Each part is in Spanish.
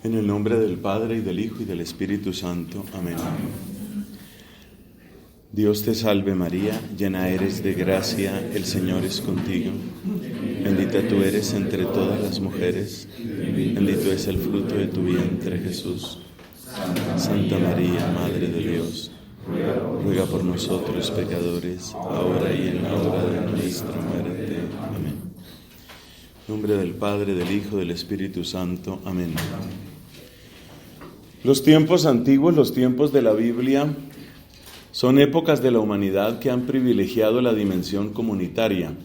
En el nombre del Padre, y del Hijo, y del Espíritu Santo. Amén. Dios te salve María, llena eres de gracia, el Señor es contigo. Bendita tú eres entre todas las mujeres, bendito es el fruto de tu vientre, Jesús. Santa María, Madre de Dios, ruega por nosotros pecadores, ahora y en la hora de nuestra muerte. Amén. En nombre del Padre, del Hijo, del Espíritu Santo. Amén. Los tiempos antiguos, los tiempos de la Biblia, son épocas de la humanidad que han privilegiado la dimensión comunitaria.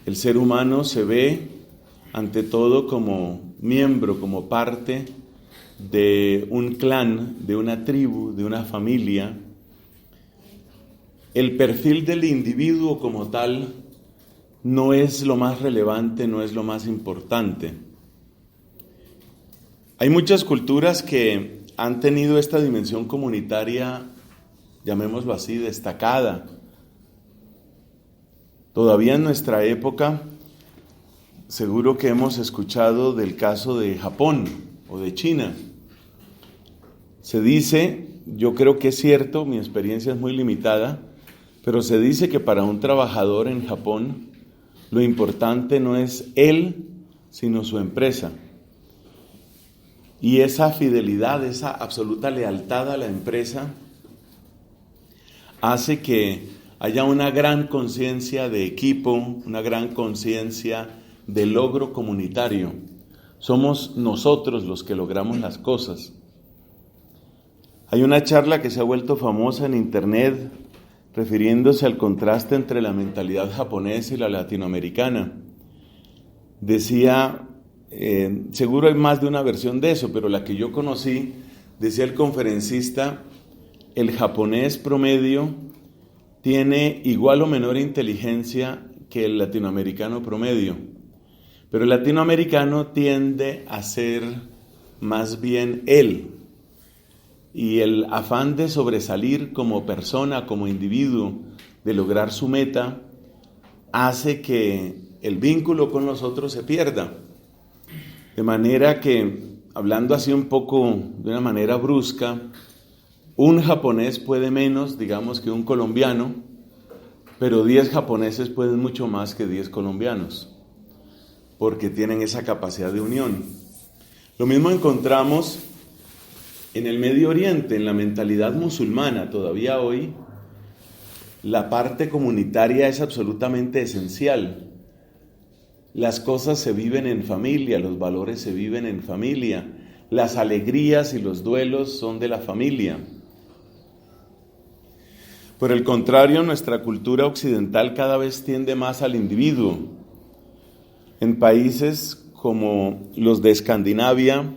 El ser humano se ve, ante todo, como miembro, como parte de un clan, de una tribu, de una familia. El perfil del individuo como tal no es lo más relevante, no es lo más importante. Hay muchas culturas que han tenido esta dimensión comunitaria, llamémoslo así, destacada. Todavía en nuestra época, seguro que hemos escuchado del caso de Japón o de China. Se dice, yo creo que es cierto, mi experiencia es muy limitada, pero se dice que para un trabajador en Japón, lo importante no es él, sino su empresa. Y esa fidelidad, esa absoluta lealtad a la empresa hace que haya una gran conciencia de equipo, una gran conciencia de logro comunitario. Somos nosotros los que logramos las cosas. Hay una charla que se ha vuelto famosa en internet refiriéndose al contraste entre la mentalidad japonesa y la latinoamericana. Decía, seguro hay más de una versión de eso, pero la que yo conocí, decía el conferencista, el japonés promedio tiene igual o menor inteligencia que el latinoamericano promedio, pero el latinoamericano tiende a ser más bien él, y el afán de sobresalir como persona, como individuo, de lograr su meta, hace que el vínculo con los otros se pierda. De manera que, hablando así un poco de una manera brusca, un japonés puede menos, digamos, que un colombiano, pero 10 japoneses pueden mucho más que 10 colombianos, porque tienen esa capacidad de unión. Lo mismo encontramos en el Medio Oriente, en la mentalidad musulmana. Todavía hoy, la parte comunitaria es absolutamente esencial. Las cosas se viven en familia, los valores se viven en familia, las alegrías y los duelos son de la familia. Por el contrario, nuestra cultura occidental cada vez tiende más al individuo. En países como los de Escandinavia,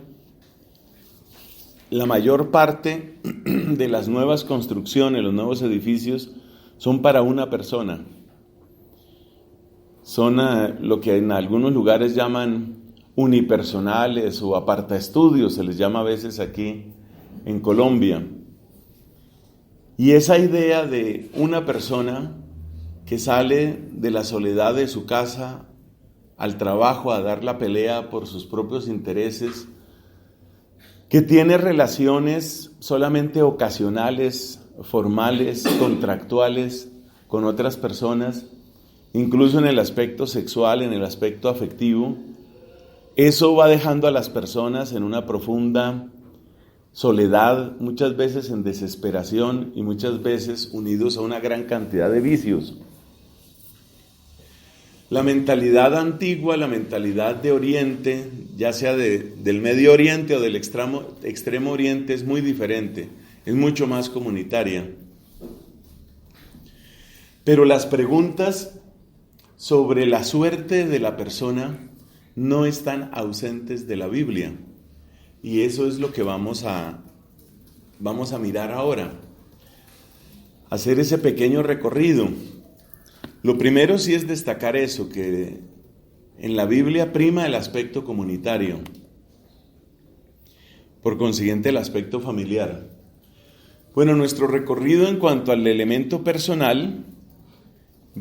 la mayor parte de las nuevas construcciones, los nuevos edificios, son para una persona. Son lo que en algunos lugares llaman unipersonales o apartaestudios, se les llama a veces aquí en Colombia. Y esa idea de una persona que sale de la soledad de su casa al trabajo a dar la pelea por sus propios intereses, que tiene relaciones solamente ocasionales, formales, contractuales con otras personas, incluso en el aspecto sexual, en el aspecto afectivo, eso va dejando a las personas en una profunda soledad, muchas veces en desesperación y muchas veces unidos a una gran cantidad de vicios. La mentalidad antigua, la mentalidad de Oriente, ya sea del Medio Oriente o del extremo Oriente, es muy diferente, es mucho más comunitaria. Pero las preguntas sobre la suerte de la persona no están ausentes de la Biblia. Y eso es lo que vamos a mirar ahora. Hacer ese pequeño recorrido. Lo primero sí es destacar eso, que en la Biblia prima el aspecto comunitario. Por consiguiente, el aspecto familiar. Bueno, nuestro recorrido en cuanto al elemento personal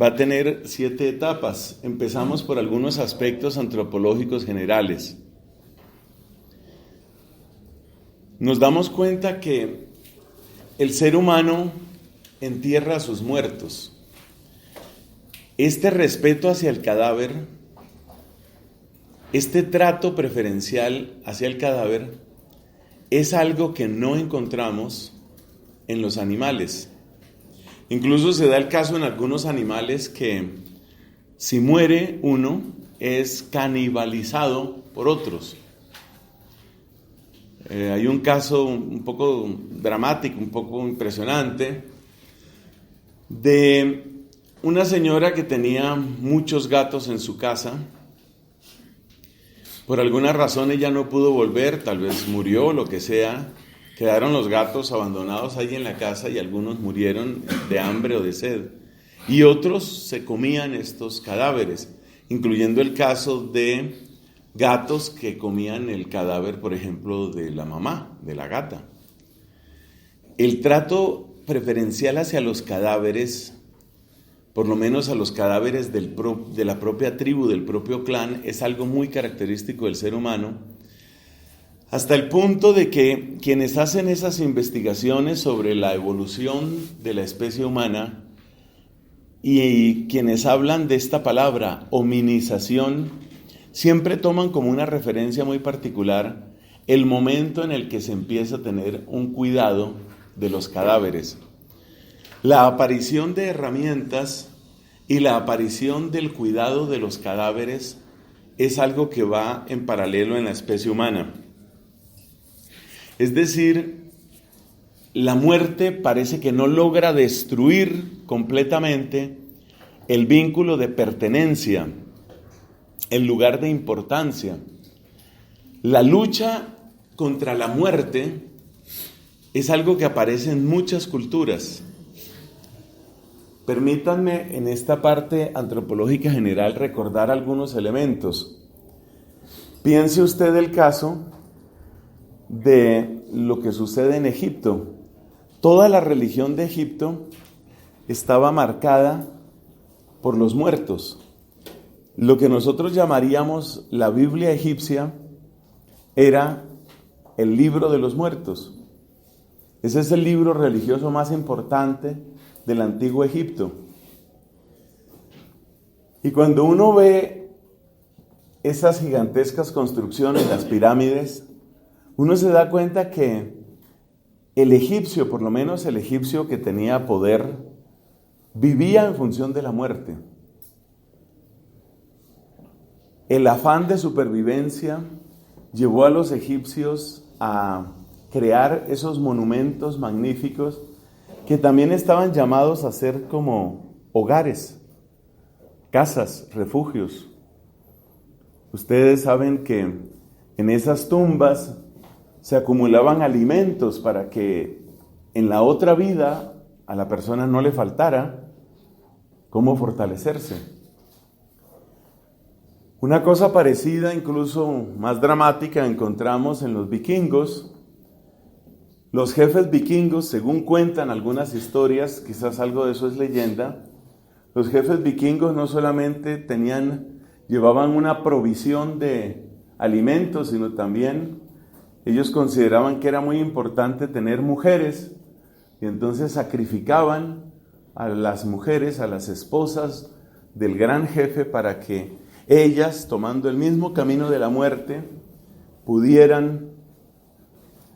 va a tener 7 etapas. Empezamos por algunos aspectos antropológicos generales. nos damos cuenta que el ser humano entierra a sus muertos. Este respeto hacia el cadáver, este trato preferencial hacia el cadáver, es algo que no encontramos en los animales. Incluso se da el caso en algunos animales que si muere uno, es canibalizado por otros. Hay un caso un poco dramático, un poco impresionante, de una señora que tenía muchos gatos en su casa. Por alguna razón ella no pudo volver, tal vez murió, lo que sea. Quedaron los gatos abandonados ahí en la casa y algunos murieron de hambre o de sed. Y otros se comían estos cadáveres, incluyendo el caso de gatos que comían el cadáver, por ejemplo, de la mamá, de la gata. El trato preferencial hacia los cadáveres, por lo menos a los cadáveres de la propia tribu, del propio clan, es algo muy característico del ser humano, hasta el punto de que quienes hacen esas investigaciones sobre la evolución de la especie humana y quienes hablan de esta palabra, hominización, siempre toman como una referencia muy particular el momento en el que se empieza a tener un cuidado de los cadáveres. La aparición de herramientas y la aparición del cuidado de los cadáveres es algo que va en paralelo en la especie humana. Es decir, la muerte parece que no logra destruir completamente el vínculo de pertenencia, el lugar de importancia. La lucha contra la muerte es algo que aparece en muchas culturas. Permítanme en esta parte antropológica general recordar algunos elementos. Piense usted el caso de lo que sucede en Egipto. Toda la religión de Egipto estaba marcada por los muertos. Lo que nosotros llamaríamos la Biblia egipcia era el libro de los muertos. Ese es el libro religioso más importante del antiguo Egipto. Y cuando uno ve esas gigantescas construcciones, las pirámides, uno se da cuenta que el egipcio, por lo menos el egipcio que tenía poder, vivía en función de la muerte. El afán de supervivencia llevó a los egipcios a crear esos monumentos magníficos que también estaban llamados a ser como hogares, casas, refugios. Ustedes saben que en esas tumbas se acumulaban alimentos para que en la otra vida a la persona no le faltara cómo fortalecerse. Una cosa parecida, incluso más dramática, encontramos en los vikingos. Los jefes vikingos, según cuentan algunas historias, quizás algo de eso es leyenda, los jefes vikingos no solamente llevaban una provisión de alimentos, sino también ellos consideraban que era muy importante tener mujeres, y entonces sacrificaban a las mujeres, a las esposas del gran jefe, para que ellas, tomando el mismo camino de la muerte, pudieran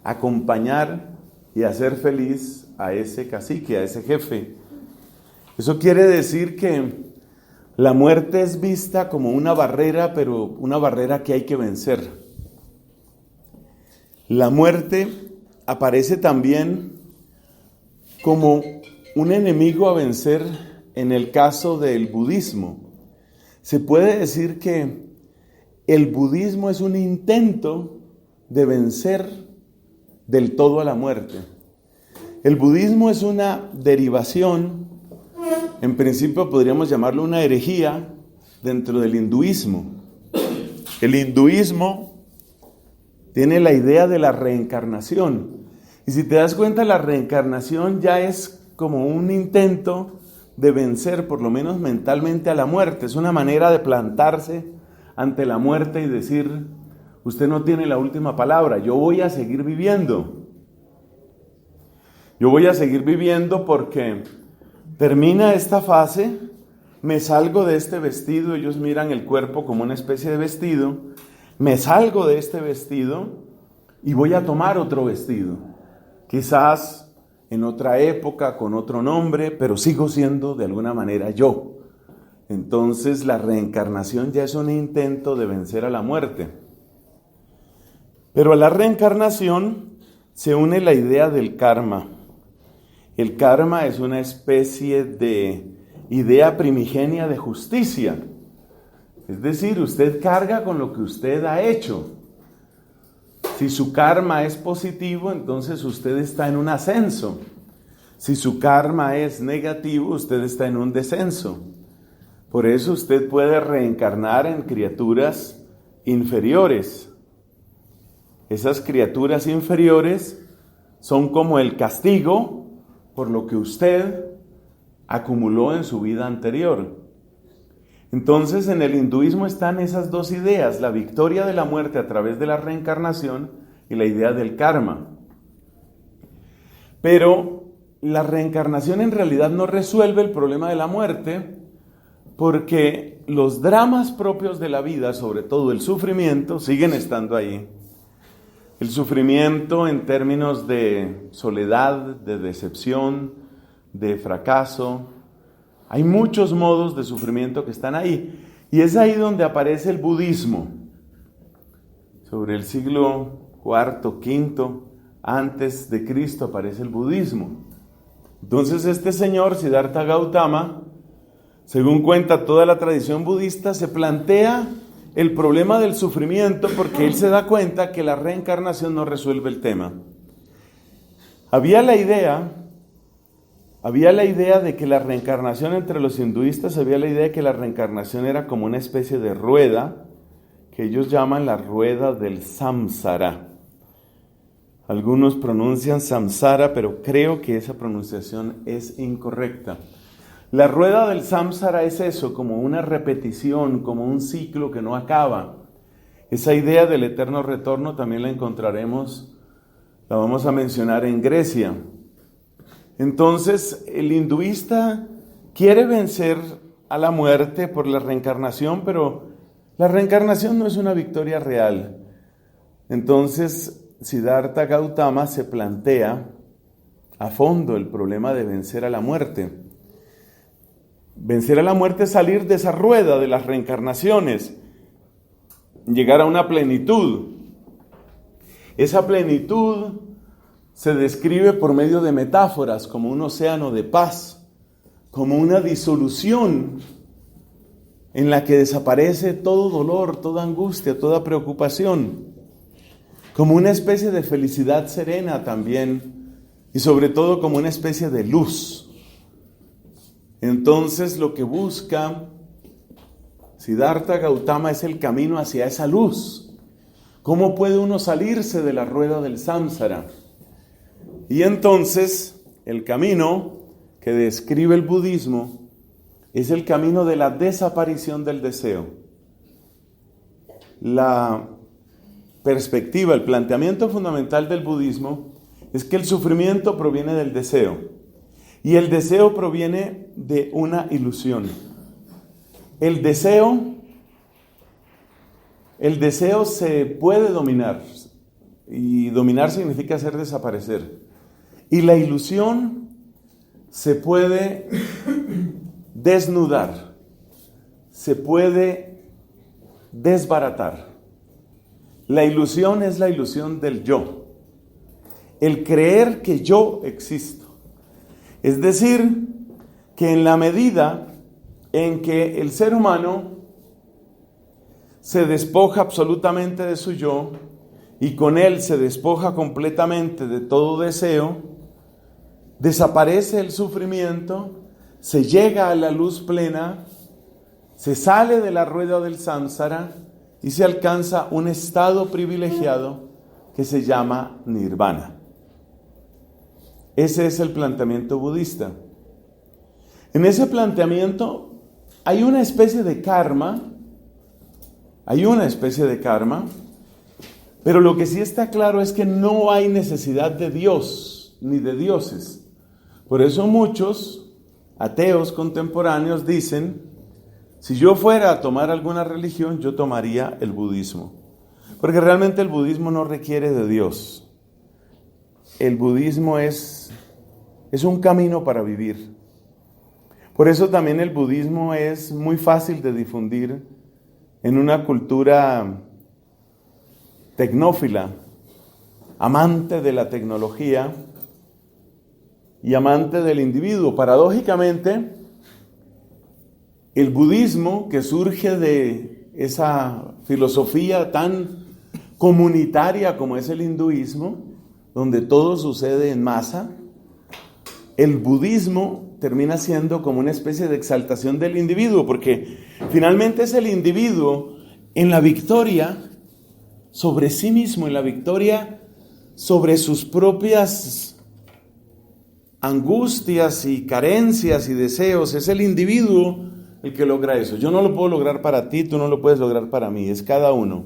acompañar y hacer feliz a ese cacique, a ese jefe. Eso quiere decir que la muerte es vista como una barrera, pero una barrera que hay que vencer. La muerte aparece también como un enemigo a vencer en el caso del budismo. Se puede decir que el budismo es un intento de vencer del todo a la muerte. El budismo es una derivación, en principio podríamos llamarlo una herejía, dentro del hinduismo. El hinduismo tiene la idea de la reencarnación. Y si te das cuenta, la reencarnación ya es como un intento de vencer, por lo menos mentalmente, a la muerte. Es una manera de plantarse ante la muerte y decir: usted no tiene la última palabra. Yo voy a seguir viviendo. Yo voy a seguir viviendo porque termina esta fase, me salgo de este vestido, ellos miran el cuerpo como una especie de vestido, me salgo de este vestido y voy a tomar otro vestido. Quizás en otra época, con otro nombre, pero sigo siendo de alguna manera yo. Entonces la reencarnación ya es un intento de vencer a la muerte. Pero a la reencarnación se une la idea del karma. El karma es una especie de idea primigenia de justicia. Es decir, usted carga con lo que usted ha hecho. Si su karma es positivo, entonces usted está en un ascenso. Si su karma es negativo, usted está en un descenso. Por eso usted puede reencarnar en criaturas inferiores. Esas criaturas inferiores son como el castigo por lo que usted acumuló en su vida anterior. Entonces, en el hinduismo están esas dos ideas, la victoria de la muerte a través de la reencarnación y la idea del karma. Pero la reencarnación en realidad no resuelve el problema de la muerte, porque los dramas propios de la vida, sobre todo el sufrimiento, siguen estando ahí. El sufrimiento en términos de soledad, de decepción, de fracaso. Hay muchos modos de sufrimiento que están ahí. Y es ahí donde aparece el budismo. Sobre el siglo IV, V antes de Cristo aparece el budismo. Entonces este señor, Siddhartha Gautama, según cuenta toda la tradición budista, se plantea el problema del sufrimiento porque él se da cuenta que la reencarnación no resuelve el tema. Había la idea de que la reencarnación, entre los hinduistas, había la idea de que la reencarnación era como una especie de rueda, que ellos llaman la rueda del samsara. Algunos pronuncian samsara, pero creo que esa pronunciación es incorrecta. La rueda del samsara es eso, como una repetición, como un ciclo que no acaba. Esa idea del eterno retorno también la encontraremos, la vamos a mencionar en Grecia. Entonces, el hinduista quiere vencer a la muerte por la reencarnación, pero la reencarnación no es una victoria real. Entonces, Siddhartha Gautama se plantea a fondo el problema de vencer a la muerte. Vencer a la muerte es salir de esa rueda de las reencarnaciones, llegar a una plenitud. Esa plenitud se describe por medio de metáforas, como un océano de paz, como una disolución en la que desaparece todo dolor, toda angustia, toda preocupación, como una especie de felicidad serena también, y sobre todo como una especie de luz. Entonces lo que busca Siddhartha Gautama es el camino hacia esa luz. ¿Cómo puede uno salirse de la rueda del samsara? Y entonces el camino que describe el budismo es el camino de la desaparición del deseo. La perspectiva, el planteamiento fundamental del budismo es que el sufrimiento proviene del deseo. Y el deseo proviene de una ilusión. El deseo se puede dominar. Y dominar significa hacer desaparecer. Y la ilusión se puede desnudar. Se puede desbaratar. La ilusión es la ilusión del yo. El creer que yo existo. Es decir, que en la medida en que el ser humano se despoja absolutamente de su yo y con él se despoja completamente de todo deseo, desaparece el sufrimiento, se llega a la luz plena, se sale de la rueda del samsara y se alcanza un estado privilegiado que se llama nirvana. Ese es el planteamiento budista. En ese planteamiento hay una especie de karma, Pero lo que sí está claro es que no hay necesidad de Dios ni de dioses. Por eso muchos ateos contemporáneos dicen, si yo fuera a tomar alguna religión, yo tomaría el budismo. Porque realmente el budismo no requiere de Dios. El budismo es un camino para vivir. Por eso también el budismo es muy fácil de difundir en una cultura tecnófila, amante de la tecnología y amante del individuo. Paradójicamente, el budismo, que surge de esa filosofía tan comunitaria como es el hinduismo, donde todo sucede en masa, el budismo termina siendo como una especie de exaltación del individuo, porque finalmente es el individuo en la victoria sobre sí mismo, en la victoria sobre sus propias angustias y carencias y deseos. Es el individuo el que logra eso. Yo no lo puedo lograr para ti, tú no lo puedes lograr para mí, es cada uno.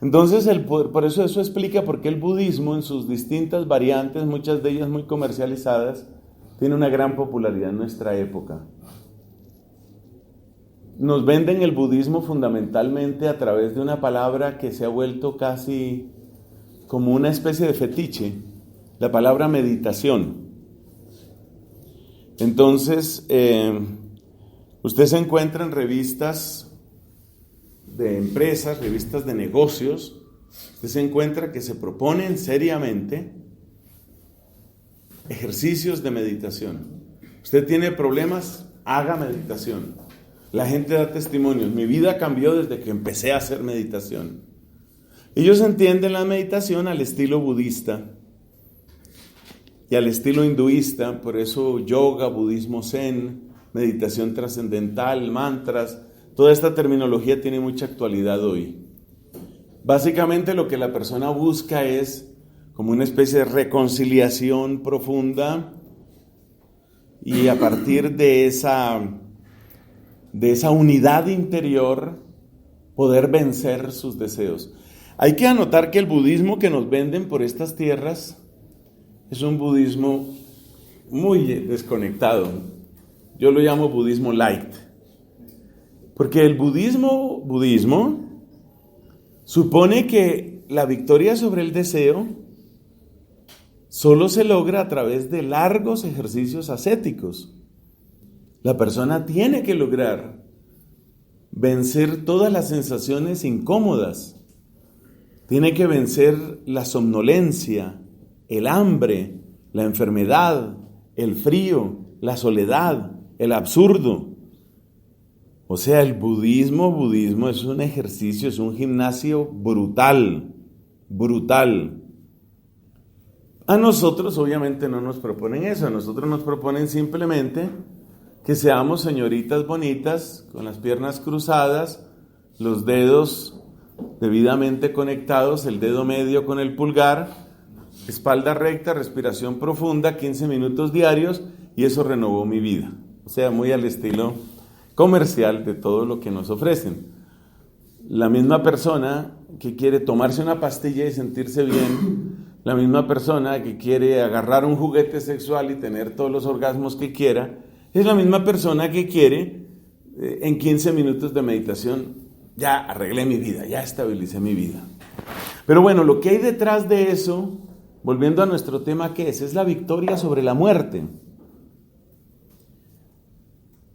Entonces, por eso explica por qué el budismo en sus distintas variantes, muchas de ellas muy comercializadas, tiene una gran popularidad en nuestra época. Nos venden el budismo fundamentalmente a través de una palabra que se ha vuelto casi como una especie de fetiche, la palabra meditación. Entonces, usted se encuentra en revistas de empresas, revistas de negocios, usted se encuentra que se proponen seriamente ejercicios de meditación. Usted tiene problemas, haga meditación. La gente da testimonios. Mi vida cambió desde que empecé a hacer meditación. Ellos entienden la meditación al estilo budista y al estilo hinduista, por eso yoga, budismo zen, meditación trascendental, mantras, toda esta terminología tiene mucha actualidad hoy. Básicamente lo que la persona busca es como una especie de reconciliación profunda y a partir de esa unidad interior poder vencer sus deseos. Hay que anotar que el budismo que nos venden por estas tierras es un budismo muy desconectado. Yo lo llamo budismo light. Porque el budismo supone que la victoria sobre el deseo solo se logra a través de largos ejercicios ascéticos. La persona tiene que lograr vencer todas las sensaciones incómodas. Tiene que vencer la somnolencia, el hambre, la enfermedad, el frío, la soledad, el absurdo. O sea, el budismo es un ejercicio, es un gimnasio brutal. A nosotros obviamente no nos proponen eso, a nosotros nos proponen simplemente que seamos señoritas bonitas, con las piernas cruzadas, los dedos debidamente conectados, el dedo medio con el pulgar, espalda recta, respiración profunda, 15 minutos diarios, y eso renovó mi vida. O sea, muy al estilo comercial de todo lo que nos ofrecen. La misma persona que quiere tomarse una pastilla y sentirse bien, la misma persona que quiere agarrar un juguete sexual y tener todos los orgasmos que quiera, es la misma persona que quiere en 15 minutos de meditación, ya arreglé mi vida, ya estabilicé mi vida. Pero bueno, lo que hay detrás de eso, volviendo a nuestro tema, ¿qué es? Es la victoria sobre la muerte.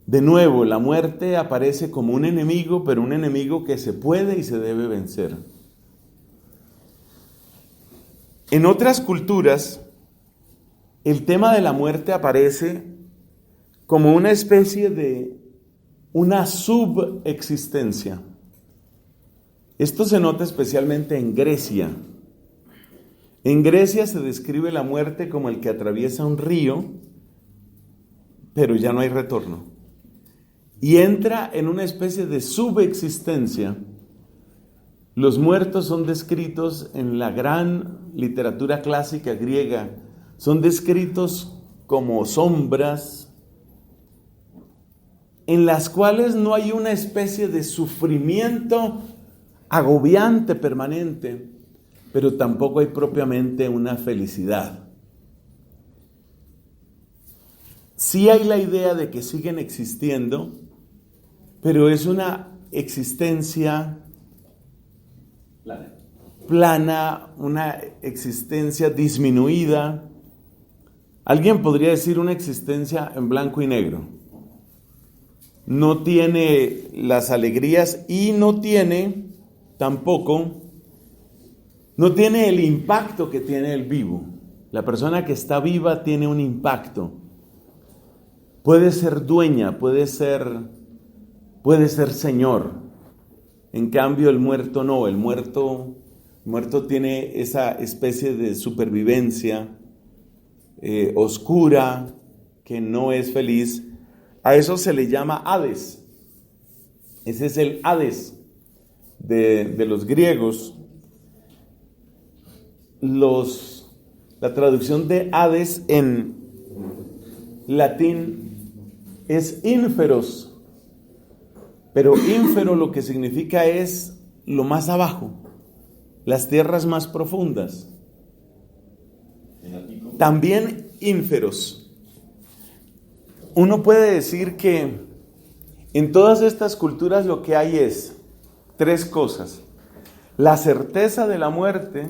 De nuevo, la muerte aparece como un enemigo, pero un enemigo que se puede y se debe vencer. En otras culturas, el tema de la muerte aparece como una especie de una subexistencia. Esto se nota especialmente en Grecia. En Grecia se describe la muerte como el que atraviesa un río, pero ya no hay retorno. Y entra en una especie de subexistencia. Los muertos son descritos en la gran literatura clásica griega, son descritos como sombras en las cuales no hay una especie de sufrimiento agobiante permanente, pero tampoco hay propiamente una felicidad. Sí hay la idea de que siguen existiendo, pero es una existencia plana, una existencia disminuida. Alguien podría decir una existencia en blanco y negro. No tiene las alegrías y no tiene el impacto que tiene el vivo. La persona que está viva tiene un impacto. Puede ser dueña, puede ser señor. En cambio el muerto no, el muerto tiene esa especie de supervivencia oscura, que no es feliz. A eso se le llama Hades. Ese es el Hades de los griegos. La traducción de Hades en latín es ínferos, pero ínfero lo que significa es lo más abajo, las tierras más profundas. También ínferos. Uno puede decir que en todas estas culturas lo que hay es tres cosas: la certeza de la muerte,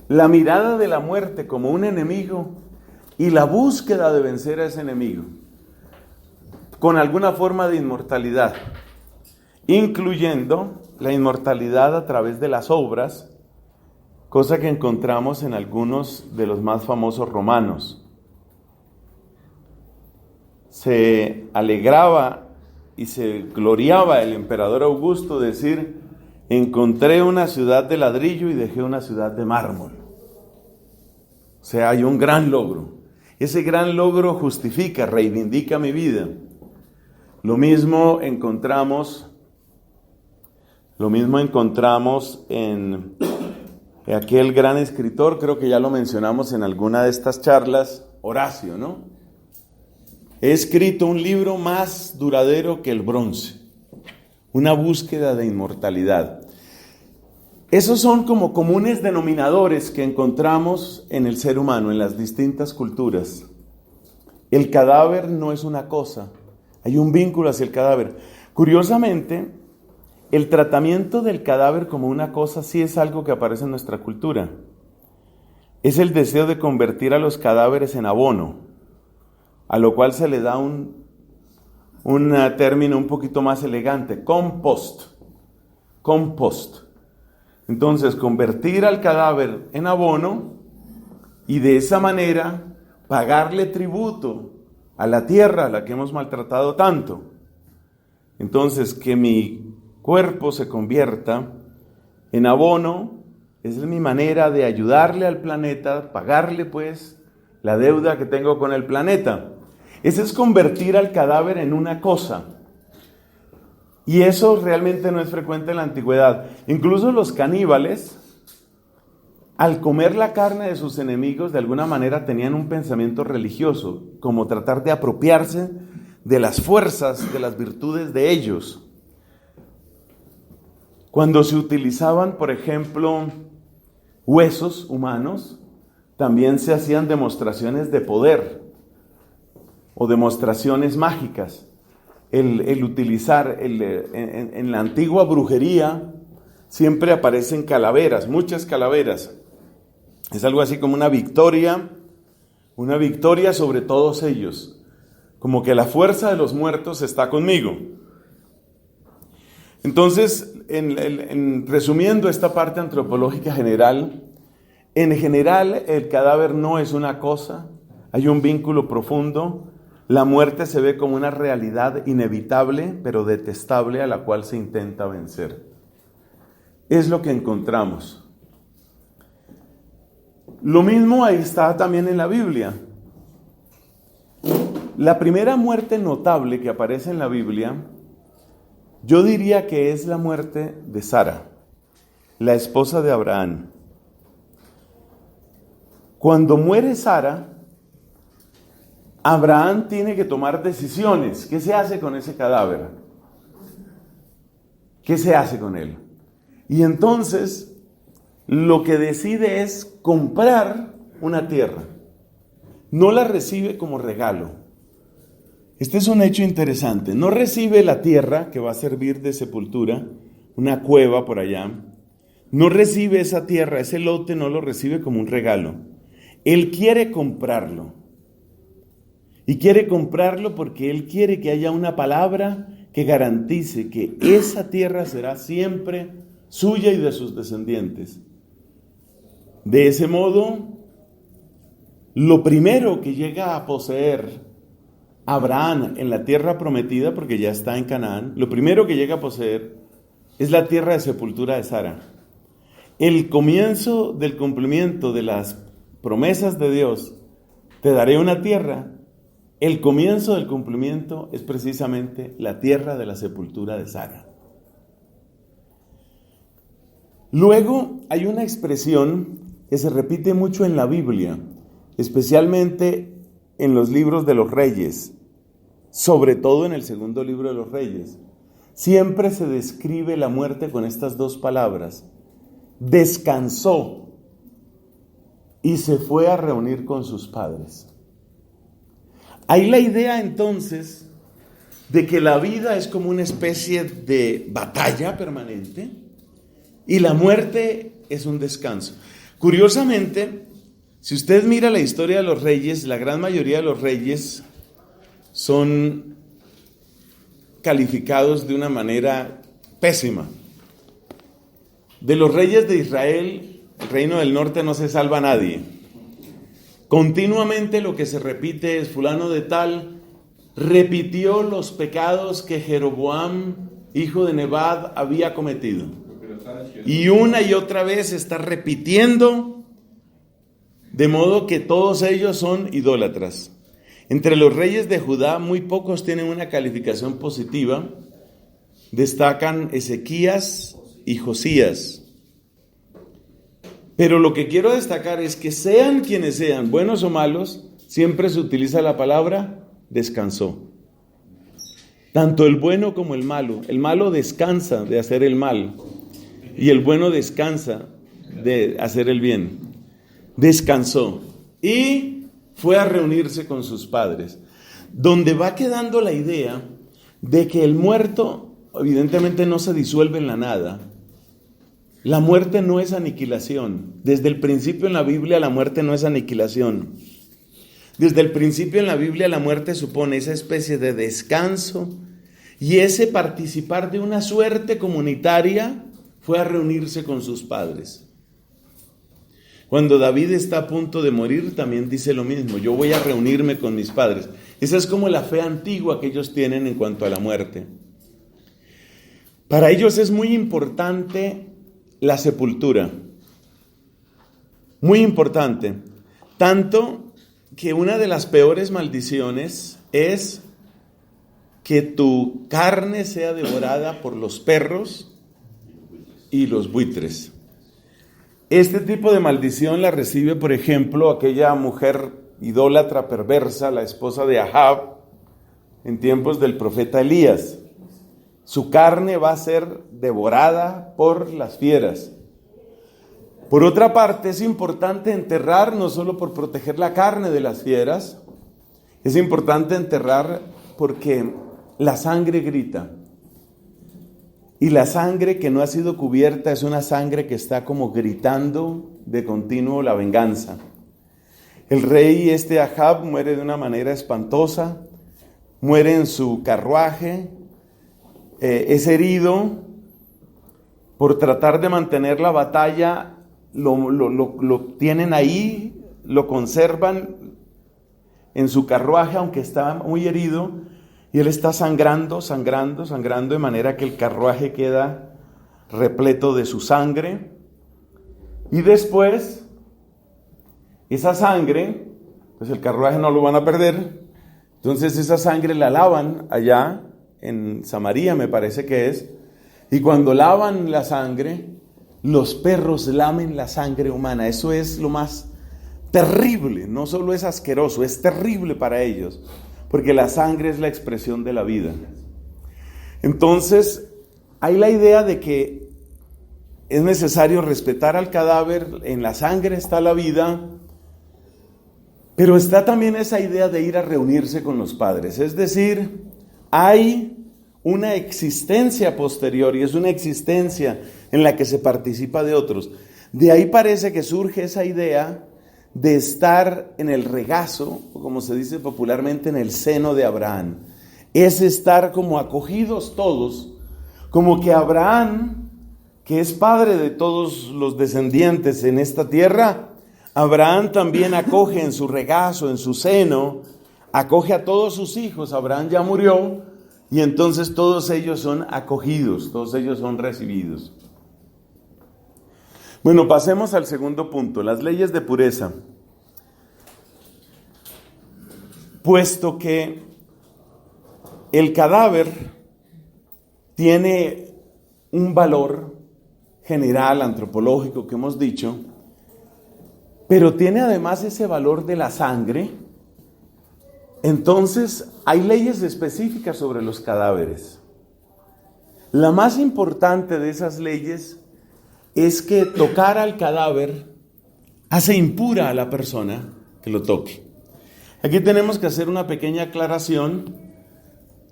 la mirada de la muerte como un enemigo y la búsqueda de vencer a ese enemigo con alguna forma de inmortalidad, incluyendo la inmortalidad a través de las obras, cosa que encontramos en algunos de los más famosos romanos. Se alegraba y se gloriaba el emperador Augusto decir: encontré una ciudad de ladrillo y dejé una ciudad de mármol. O sea, hay un gran logro. Ese gran logro justifica, reivindica mi vida. Lo mismo encontramos en aquel gran escritor, creo que ya lo mencionamos en alguna de estas charlas, Horacio, ¿no? He escrito un libro más duradero que el bronce, una búsqueda de inmortalidad. Esos son como comunes denominadores que encontramos en el ser humano, en las distintas culturas. El cadáver no es una cosa, hay un vínculo hacia el cadáver. Curiosamente, el tratamiento del cadáver como una cosa sí es algo que aparece en nuestra cultura. Es el deseo de convertir a los cadáveres en abono, a lo cual se le da un término un poquito más elegante: compost. Entonces, convertir al cadáver en abono y de esa manera pagarle tributo a la tierra a la que hemos maltratado tanto. Entonces, que mi cuerpo se convierta en abono es mi manera de ayudarle al planeta, pagarle pues la deuda que tengo con el planeta. Ese es convertir al cadáver en una cosa. Y eso realmente no es frecuente en la antigüedad. Incluso los caníbales, al comer la carne de sus enemigos, de alguna manera tenían un pensamiento religioso, como tratar de apropiarse de las fuerzas, de las virtudes de ellos. Cuando se utilizaban, por ejemplo, huesos humanos, también se hacían demostraciones de poder o demostraciones mágicas. El utilizar, en la antigua brujería siempre aparecen calaveras, muchas calaveras. Es algo así como una victoria sobre todos ellos, como que la fuerza de los muertos está conmigo. Entonces, resumiendo esta parte antropológica general, en general el cadáver no es una cosa, hay un vínculo profundo. La muerte se ve como una realidad inevitable, pero detestable, a la cual se intenta vencer. Es lo que encontramos. Lo mismo ahí está también en la Biblia. La primera muerte notable que aparece en la Biblia, yo diría que es la muerte de Sara, la esposa de Abraham. Cuando muere Sara, Abraham tiene que tomar decisiones. ¿Qué se hace con ese cadáver? ¿Qué se hace con él? Y entonces lo que decide es comprar una tierra. No la recibe como regalo. Este es un hecho interesante. No recibe la tierra que va a servir de sepultura, una cueva por allá. No recibe esa tierra, ese lote no lo recibe como un regalo. Él quiere comprarlo. Y quiere comprarlo porque él quiere que haya una palabra que garantice que esa tierra será siempre suya y de sus descendientes. De ese modo, lo primero que llega a poseer Abraham en la tierra prometida, porque ya está en Canaán, lo primero que llega a poseer es la tierra de sepultura de Sara. El comienzo del cumplimiento de las promesas de Dios, te daré una tierra. El comienzo del cumplimiento es precisamente la tierra de la sepultura de Sara. Luego hay una expresión que se repite mucho en la Biblia, especialmente en los libros de los reyes, sobre todo en el segundo libro de los reyes. Siempre se describe la muerte con estas dos palabras: descansó y se fue a reunir con sus padres. Hay la idea entonces de que la vida es como una especie de batalla permanente y la muerte es un descanso. Curiosamente, si usted mira la historia de los reyes, la gran mayoría de los reyes son calificados de una manera pésima. De los reyes de Israel, el reino del norte no se salva a nadie. Continuamente lo que se repite es: fulano de tal repitió los pecados que Jeroboam, hijo de Nebat, había cometido. Y una y otra vez está repitiendo, de modo que todos ellos son idólatras. Entre los reyes de Judá, muy pocos tienen una calificación positiva. Destacan Ezequías y Josías. Pero lo que quiero destacar es que sean quienes sean, buenos o malos, siempre se utiliza la palabra descansó. Tanto el bueno como el malo descansa de hacer el mal y el bueno descansa de hacer el bien. Descansó y fue a reunirse con sus padres, donde va quedando la idea de que el muerto evidentemente no se disuelve en la nada. La muerte no es aniquilación. Desde el principio en la Biblia la muerte no es aniquilación. Desde el principio en la Biblia la muerte supone esa especie de descanso y ese participar de una suerte comunitaria. Fue a reunirse con sus padres. Cuando David está a punto de morir también dice lo mismo: yo voy a reunirme con mis padres. Esa es como la fe antigua que ellos tienen en cuanto a la muerte. Para ellos es muy importante la sepultura, muy importante, tanto que una de las peores maldiciones es que tu carne sea devorada por los perros y los buitres. Este tipo de maldición la recibe, por ejemplo, aquella mujer idólatra perversa, la esposa de Ahab, en tiempos del profeta Elías. Su carne va a ser devorada por las fieras. Por otra parte, es importante enterrar, no solo por proteger la carne de las fieras, es importante enterrar porque la sangre grita. Y la sangre que no ha sido cubierta es una sangre que está como gritando de continuo la venganza. El rey Ahab muere de una manera espantosa, muere en su carruaje, es herido. Por tratar de mantener la batalla, lo tienen ahí, lo conservan en su carruaje, aunque está muy herido, y él está sangrando, de manera que el carruaje queda repleto de su sangre. Y después, esa sangre, pues el carruaje no lo van a perder, entonces esa sangre la lavan allá en Samaria, me parece que es, y cuando lavan la sangre, los perros lamen la sangre humana. Eso es lo más terrible, no solo es asqueroso, es terrible para ellos, porque la sangre es la expresión de la vida. Entonces, hay la idea de que es necesario respetar al cadáver, en la sangre está la vida, pero está también esa idea de ir a reunirse con los padres. Es decir, hay una existencia posterior y es una existencia en la que se participa de otros. De ahí parece que surge esa idea de estar en el regazo, o como se dice popularmente, en el seno de Abraham. Es estar como acogidos todos, como que Abraham, que es padre de todos los descendientes en esta tierra, Abraham también acoge en su regazo, en su seno, acoge a todos sus hijos. Abraham ya murió y entonces todos ellos son acogidos, todos ellos son recibidos. Bueno, pasemos al segundo punto, las leyes de pureza. Puesto que el cadáver tiene un valor general, antropológico, que hemos dicho, pero tiene además ese valor de la sangre, entonces hay leyes específicas sobre los cadáveres. La más importante de esas leyes es que tocar al cadáver hace impura a la persona que lo toque. Aquí tenemos que hacer una pequeña aclaración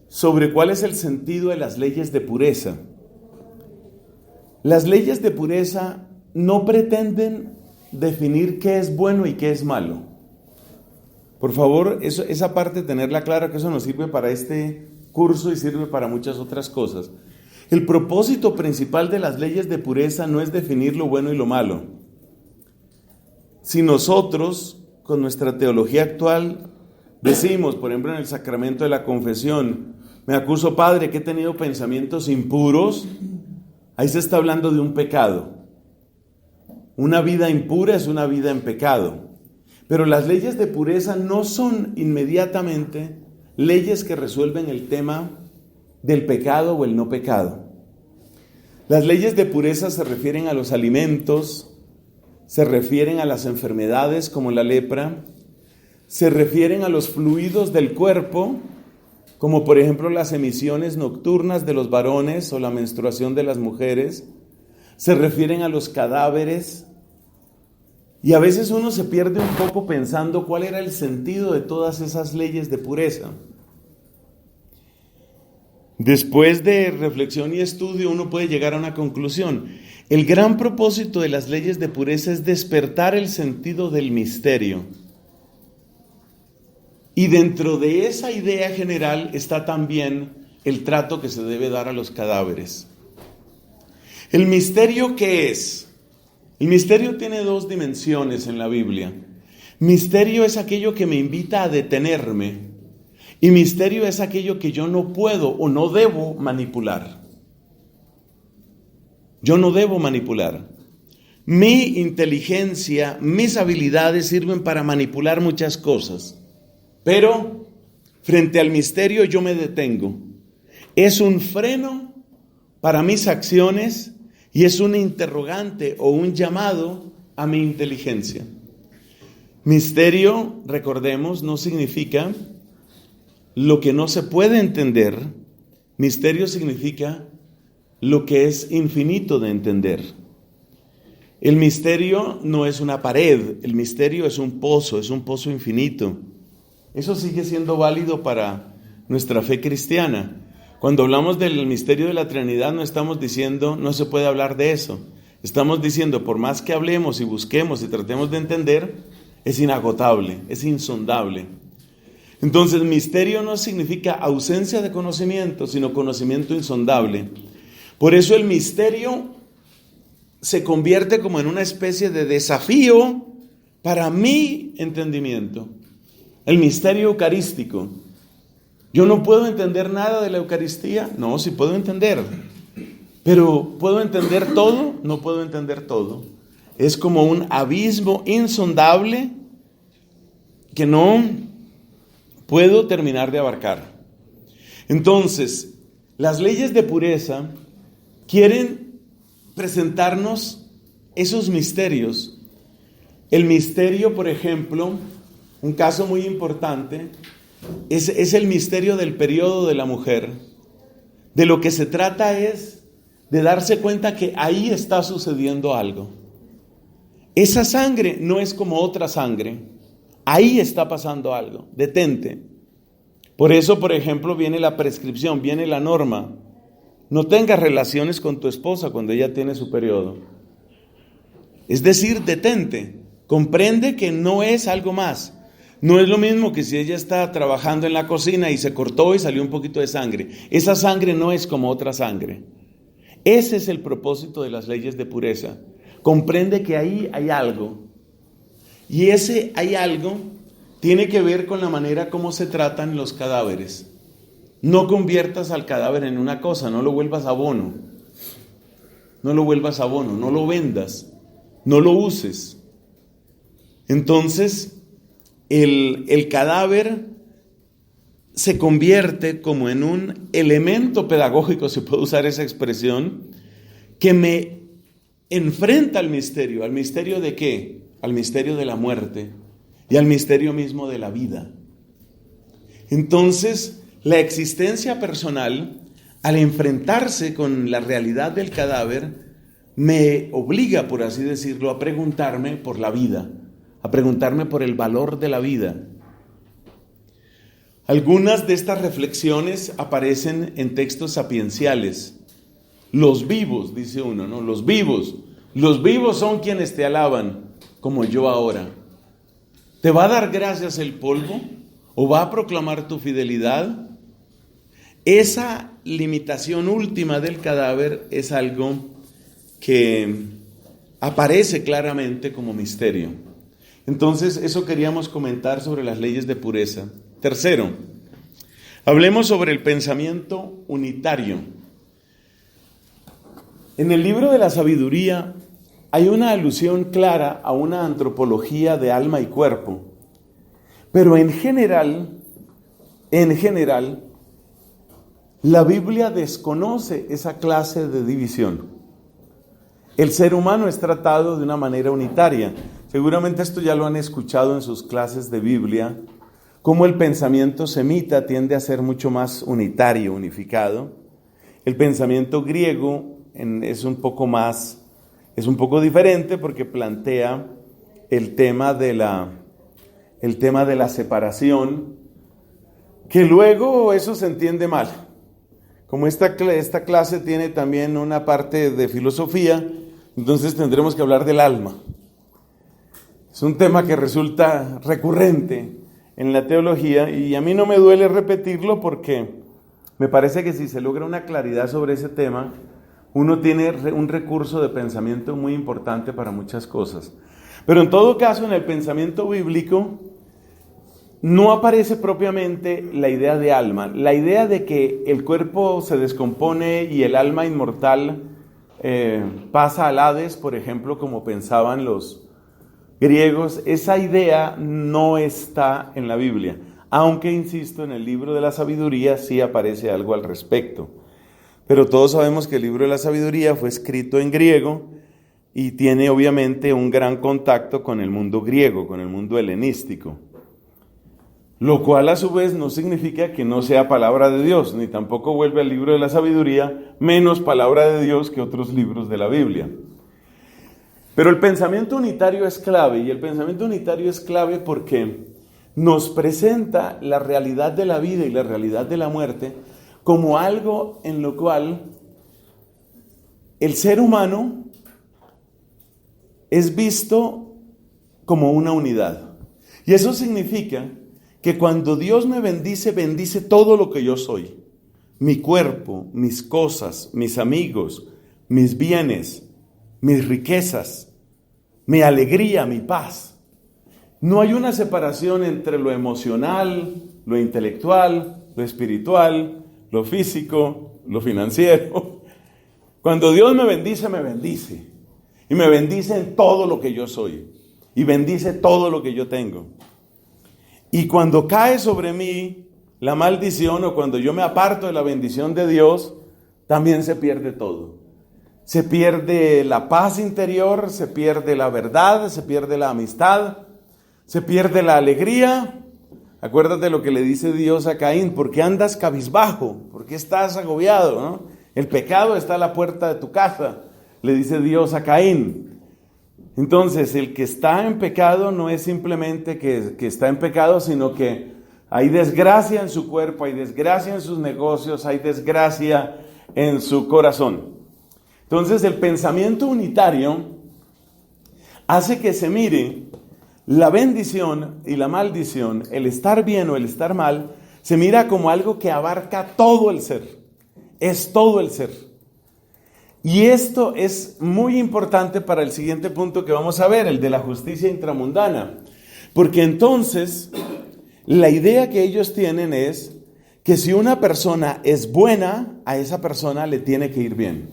sobre cuál es el sentido de las leyes de pureza. Las leyes de pureza no pretenden definir qué es bueno y qué es malo. Por favor, esa parte tenerla clara, que eso nos sirve para este curso y sirve para muchas otras cosas. El propósito principal de las leyes de pureza no es definir lo bueno y lo malo. Si nosotros, con nuestra teología actual, decimos, por ejemplo, en el sacramento de la confesión, me acuso, Padre, que he tenido pensamientos impuros, ahí se está hablando de un pecado. Una vida impura es una vida en pecado. Pero las leyes de pureza no son inmediatamente leyes que resuelven el tema del pecado o el no pecado. Las leyes de pureza se refieren a los alimentos, se refieren a las enfermedades como la lepra, se refieren a los fluidos del cuerpo, como por ejemplo las emisiones nocturnas de los varones o la menstruación de las mujeres, se refieren a los cadáveres, y a veces uno se pierde un poco pensando cuál era el sentido de todas esas leyes de pureza. Después de reflexión y estudio, uno puede llegar a una conclusión. El gran propósito de las leyes de pureza es despertar el sentido del misterio. Y dentro de esa idea general está también el trato que se debe dar a los cadáveres. ¿El misterio qué es? El misterio tiene dos dimensiones en la Biblia. Misterio es aquello que me invita a detenerme. Y misterio es aquello que yo no puedo o no debo manipular. Yo no debo manipular. Mi inteligencia, mis habilidades sirven para manipular muchas cosas. Pero frente al misterio yo me detengo. Es un freno para mis acciones y es un interrogante o un llamado a mi inteligencia. Misterio, recordemos, no significa lo que no se puede entender. Misterio significa lo que es infinito de entender. El misterio no es una pared, el misterio es un pozo infinito. Eso sigue siendo válido para nuestra fe cristiana. Cuando hablamos del misterio de la Trinidad no estamos diciendo no se puede hablar de eso. Estamos diciendo por más que hablemos y busquemos y tratemos de entender, es inagotable, es insondable. Entonces, misterio no significa ausencia de conocimiento, sino conocimiento insondable. Por eso el misterio se convierte como en una especie de desafío para mi entendimiento. El misterio eucarístico. ¿Yo no puedo entender nada de la Eucaristía? No, sí puedo entender. Pero ¿puedo entender todo? No puedo entender todo. Es como un abismo insondable que no puedo terminar de abarcar. Entonces, las leyes de pureza quieren presentarnos esos misterios. El misterio, por ejemplo, un caso muy importante, es el misterio del periodo de la mujer. De lo que se trata es de darse cuenta que ahí está sucediendo algo. Esa sangre no es como otra sangre. Ahí está pasando algo. Detente. Por eso, por ejemplo, viene la prescripción, viene la norma. No tengas relaciones con tu esposa cuando ella tiene su periodo. Es decir, detente. Comprende que no es algo más. No es lo mismo que si ella está trabajando en la cocina y se cortó y salió un poquito de sangre. Esa sangre no es como otra sangre. Ese es el propósito de las leyes de pureza. Comprende que ahí hay algo. Y ese hay algo tiene que ver con la manera como se tratan los cadáveres. No conviertas al cadáver en una cosa, no lo vuelvas abono. No lo vuelvas abono, no lo vendas, no lo uses. Entonces, el cadáver se convierte como en un elemento pedagógico, si puedo usar esa expresión, que me enfrenta al misterio ¿de qué? Al misterio de la muerte y al misterio mismo de la vida. Entonces, la existencia personal, al enfrentarse con la realidad del cadáver, me obliga, por así decirlo, a preguntarme por la vida, a preguntarme por el valor de la vida. Algunas de estas reflexiones aparecen en textos sapienciales. Los vivos, dice uno, ¿no? Los vivos son quienes te alaban, como yo ahora. ¿Te va a dar gracias el polvo? ¿O va a proclamar tu fidelidad? Esa limitación última del cadáver es algo que aparece claramente como misterio. Entonces, eso queríamos comentar sobre las leyes de pureza. Tercero, hablemos sobre el pensamiento unitario. En el libro de la sabiduría hay una alusión clara a una antropología de alma y cuerpo, pero en general, la Biblia desconoce esa clase de división. El ser humano es tratado de una manera unitaria. Seguramente esto ya lo han escuchado en sus clases de Biblia, cómo el pensamiento semita tiende a ser mucho más unitario, unificado. El pensamiento griego es un poco diferente porque plantea el tema de la separación, que luego eso se entiende mal. Como esta clase tiene también una parte de filosofía, entonces tendremos que hablar del alma. Es un tema que resulta recurrente en la teología y a mí no me duele repetirlo porque me parece que si se logra una claridad sobre ese tema, uno tiene un recurso de pensamiento muy importante para muchas cosas. Pero en todo caso, en el pensamiento bíblico no aparece propiamente la idea de alma. La idea de que el cuerpo se descompone y el alma inmortal pasa al Hades, por ejemplo, como pensaban los griegos, esa idea no está en la Biblia. Aunque, insisto, en el libro de la sabiduría sí aparece algo al respecto. Pero todos sabemos que el libro de la sabiduría fue escrito en griego y tiene obviamente un gran contacto con el mundo griego, con el mundo helenístico. Lo cual a su vez no significa que no sea palabra de Dios, ni tampoco vuelve al libro de la sabiduría menos palabra de Dios que otros libros de la Biblia. Pero el pensamiento unitario es clave, y el pensamiento unitario es clave porque nos presenta la realidad de la vida y la realidad de la muerte como algo en lo cual el ser humano es visto como una unidad. Y eso significa que cuando Dios me bendice, bendice todo lo que yo soy. Mi cuerpo, mis cosas, mis amigos, mis bienes, mis riquezas, mi alegría, mi paz. No hay una separación entre lo emocional, lo intelectual, lo espiritual, lo físico, lo financiero. Cuando Dios me bendice, me bendice. Y me bendice en todo lo que yo soy. Y bendice todo lo que yo tengo. Y cuando cae sobre mí la maldición o cuando yo me aparto de la bendición de Dios, también se pierde todo. Se pierde la paz interior, se pierde la verdad, se pierde la amistad, se pierde la alegría. Acuérdate lo que le dice Dios a Caín: ¿por qué andas cabizbajo? ¿Por qué estás agobiado, no? El pecado está a la puerta de tu casa, le dice Dios a Caín. Entonces, el que está en pecado no es simplemente que está en pecado, sino que hay desgracia en su cuerpo, hay desgracia en sus negocios, hay desgracia en su corazón. Entonces, el pensamiento unitario hace que se mire la bendición y la maldición, el estar bien o el estar mal, se mira como algo que abarca todo el ser. Es todo el ser. Y esto es muy importante para el siguiente punto que vamos a ver, el de la justicia intramundana. Porque entonces, la idea que ellos tienen es que si una persona es buena, a esa persona le tiene que ir bien.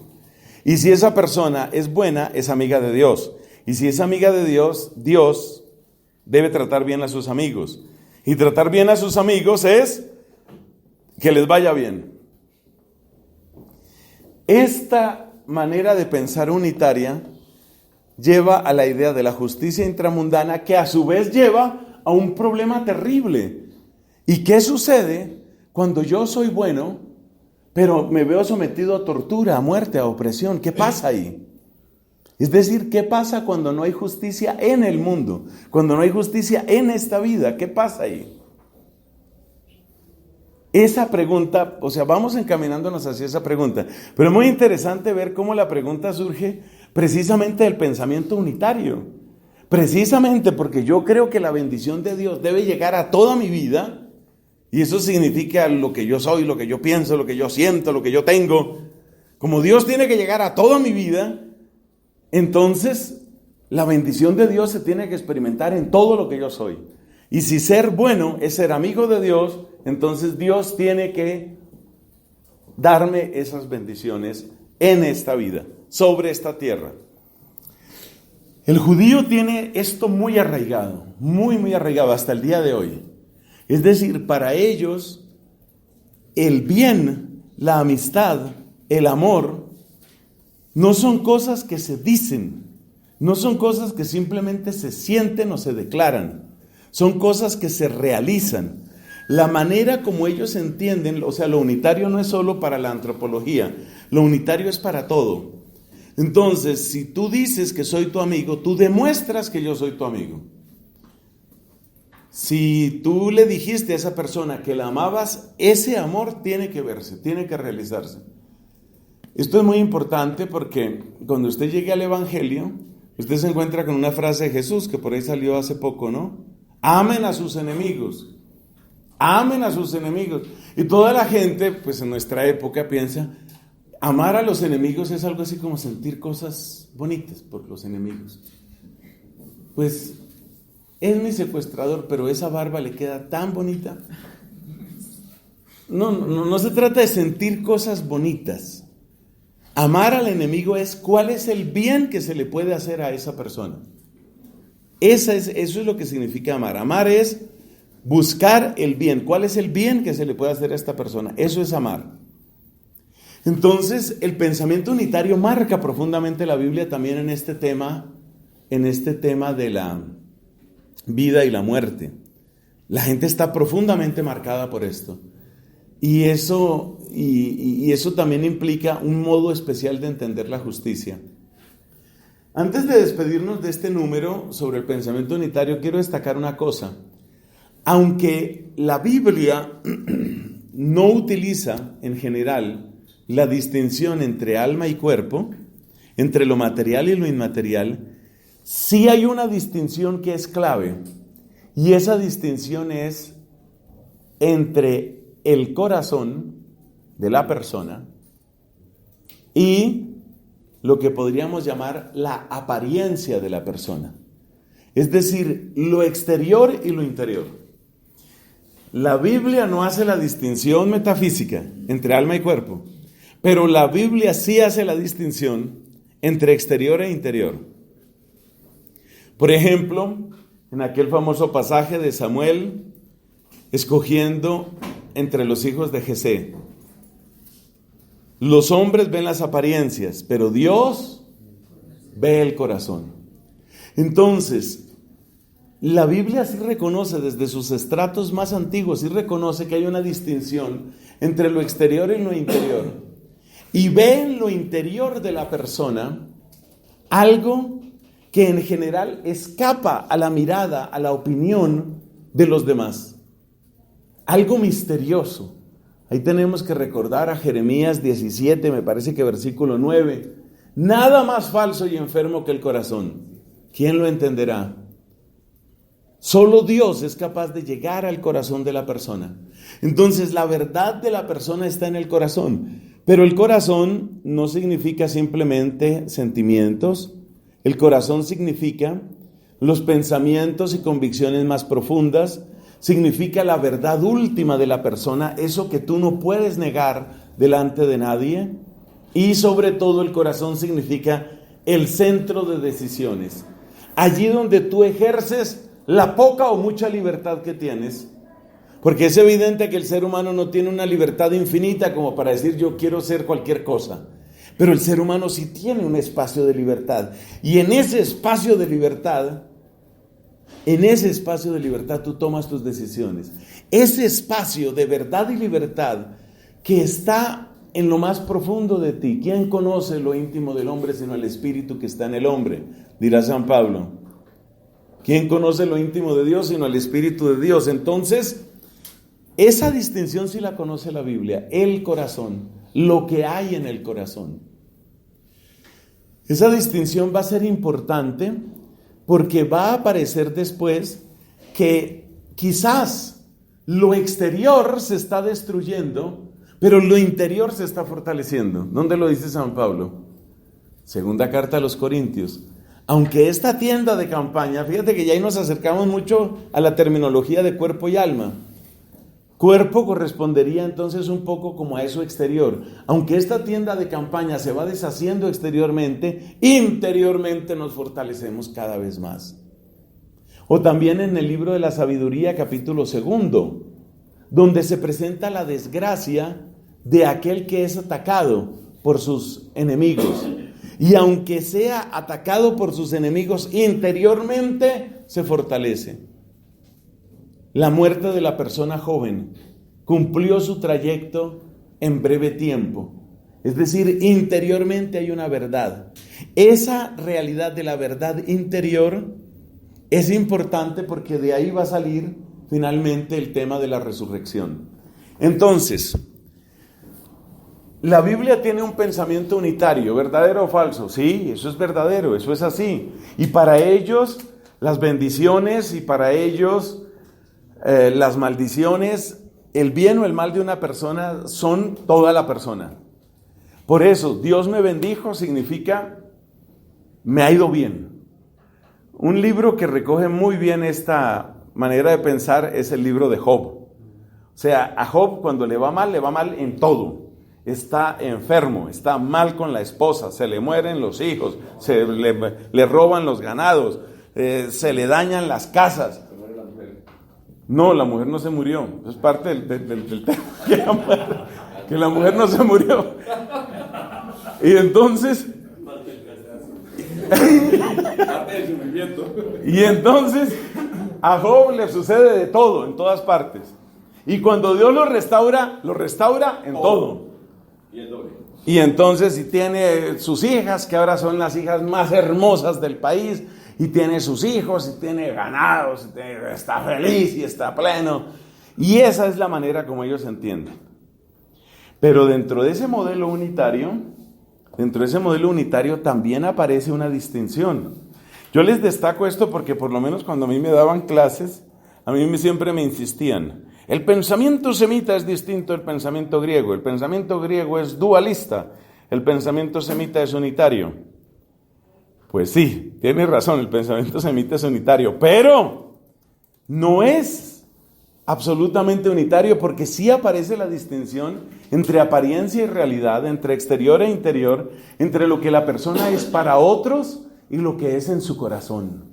Y si esa persona es buena, es amiga de Dios. Y si es amiga de Dios, Dios debe tratar bien a sus amigos. Y tratar bien a sus amigos es que les vaya bien. Esta manera de pensar unitaria lleva a la idea de la justicia intramundana, que a su vez lleva a un problema terrible. ¿Y qué sucede cuando yo soy bueno, pero me veo sometido a tortura, a muerte, a opresión? ¿Qué pasa ahí? Es decir, ¿qué pasa cuando no hay justicia en el mundo? Cuando no hay justicia en esta vida, ¿qué pasa ahí? Esa pregunta, o sea, vamos encaminándonos hacia esa pregunta, pero es muy interesante ver cómo la pregunta surge precisamente del pensamiento unitario. Precisamente porque yo creo que la bendición de Dios debe llegar a toda mi vida, y eso significa lo que yo soy, lo que yo pienso, lo que yo siento, lo que yo tengo. Como Dios tiene que llegar a toda mi vida, entonces la bendición de Dios se tiene que experimentar en todo lo que yo soy. Y si ser bueno es ser amigo de Dios, entonces Dios tiene que darme esas bendiciones en esta vida, sobre esta tierra. El judío tiene esto muy arraigado, muy arraigado hasta el día de hoy. Es decir, para ellos el bien, la amistad, el amor, no son cosas que se dicen, no son cosas que simplemente se sienten o se declaran. Son cosas que se realizan. La manera como ellos entienden, o sea, lo unitario no es solo para la antropología, lo unitario es para todo. Entonces, si tú dices que soy tu amigo, tú demuestras que yo soy tu amigo. Si tú le dijiste a esa persona que la amabas, ese amor tiene que verse, tiene que realizarse. Esto es muy importante porque cuando usted llegue al Evangelio, usted se encuentra con una frase de Jesús que por ahí salió hace poco, ¿no? Amen a sus enemigos. Amen a sus enemigos. Y toda la gente, pues en nuestra época piensa, amar a los enemigos es algo así como sentir cosas bonitas por los enemigos. Pues es mi secuestrador, pero esa barba le queda tan bonita. No se trata de sentir cosas bonitas. Amar al enemigo es cuál es el bien que se le puede hacer a esa persona. Eso es lo que significa amar. Amar es buscar el bien. ¿Cuál es el bien que se le puede hacer a esta persona? Eso es amar. Entonces, el pensamiento unitario marca profundamente la Biblia también en este tema de la vida y la muerte. La gente está profundamente marcada por esto. Y eso también implica un modo especial de entender la justicia. Antes de despedirnos de este número sobre el pensamiento unitario, quiero destacar una cosa. Aunque la Biblia no utiliza en general la distinción entre alma y cuerpo, entre lo material y lo inmaterial, sí hay una distinción que es clave. Y esa distinción es entre el corazón de la persona y lo que podríamos llamar la apariencia de la persona. Es decir, lo exterior y lo interior. La Biblia no hace la distinción metafísica entre alma y cuerpo, pero la Biblia sí hace la distinción entre exterior e interior. Por ejemplo, en aquel famoso pasaje de Samuel, escogiendo entre los hijos de Jesé. Los hombres ven las apariencias, pero Dios ve el corazón. Entonces, la Biblia sí reconoce desde sus estratos más antiguos, sí reconoce que hay una distinción entre lo exterior y lo interior. y ve en lo interior de la persona algo que en general escapa a la mirada, a la opinión de los demás. Algo misterioso. Ahí tenemos que recordar a Jeremías 17, me parece que versículo 9. Nada más falso y enfermo que el corazón. ¿Quién lo entenderá? Solo Dios es capaz de llegar al corazón de la persona. Entonces la verdad de la persona está en el corazón. Pero el corazón no significa simplemente sentimientos. El corazón significa los pensamientos y convicciones más profundas. Significa la verdad última de la persona, eso que tú no puedes negar delante de nadie. Y sobre todo el corazón significa el centro de decisiones. Allí donde tú ejerces la poca o mucha libertad que tienes. Porque es evidente que el ser humano no tiene una libertad infinita como para decir yo quiero ser cualquier cosa. Pero el ser humano sí tiene un espacio de libertad. Y en ese espacio de libertad tú tomas tus decisiones. Ese espacio de verdad y libertad que está en lo más profundo de ti. ¿Quién conoce lo íntimo del hombre sino el espíritu que está en el hombre? Dirá San Pablo. ¿Quién conoce lo íntimo de Dios sino el espíritu de Dios? Entonces, esa distinción sí la conoce la Biblia. El corazón, lo que hay en el corazón. Esa distinción va a ser importante porque va a aparecer después que quizás lo exterior se está destruyendo, pero lo interior se está fortaleciendo. ¿Dónde lo dice San Pablo? Segunda carta a los Corintios. Aunque esta tienda de campaña, fíjate que ya ahí nos acercamos mucho a la terminología de cuerpo y alma. Cuerpo correspondería entonces un poco como a eso exterior. Aunque esta tienda de campaña se va deshaciendo exteriormente, interiormente nos fortalecemos cada vez más. O también en el libro de la sabiduría, capítulo 2, donde se presenta la desgracia de aquel que es atacado por sus enemigos. Y aunque sea atacado por sus enemigos, interiormente se fortalece. La muerte de la persona joven cumplió su trayecto en breve tiempo. Es decir, interiormente hay una verdad. Esa realidad de la verdad interior es importante porque de ahí va a salir finalmente el tema de la resurrección. Entonces, la Biblia tiene un pensamiento unitario, ¿verdadero o falso? Sí, eso es verdadero, eso es así. Y para ellos las bendiciones y para ellos las maldiciones, el bien o el mal de una persona son toda la persona. Por eso, Dios me bendijo significa me ha ido bien. Un libro que recoge muy bien esta manera de pensar es el libro de Job. O sea, a Job cuando le va mal en todo. Está enfermo, está mal con la esposa, se le mueren los hijos, le roban los ganados, se le dañan las casas. No, la mujer no se murió. Eso es parte del tema. Que la mujer no se murió. Y entonces... y entonces a Job le sucede de todo, en todas partes. Y cuando Dios lo restaura en todo. Y entonces si tiene sus hijas, que ahora son las hijas más hermosas del país, y tiene sus hijos, y tiene ganados, está feliz y está pleno. Y esa es la manera como ellos entienden. Pero dentro de ese modelo unitario también aparece una distinción. Yo les destaco esto porque por lo menos cuando a mí me daban clases, a mí siempre me insistían. El pensamiento semita es distinto del pensamiento griego. El pensamiento griego es dualista. El pensamiento semita es unitario. Pues sí, tienes razón, el pensamiento semita es unitario, pero no es absolutamente unitario porque sí aparece la distinción entre apariencia y realidad, entre exterior e interior, entre lo que la persona es para otros y lo que es en su corazón.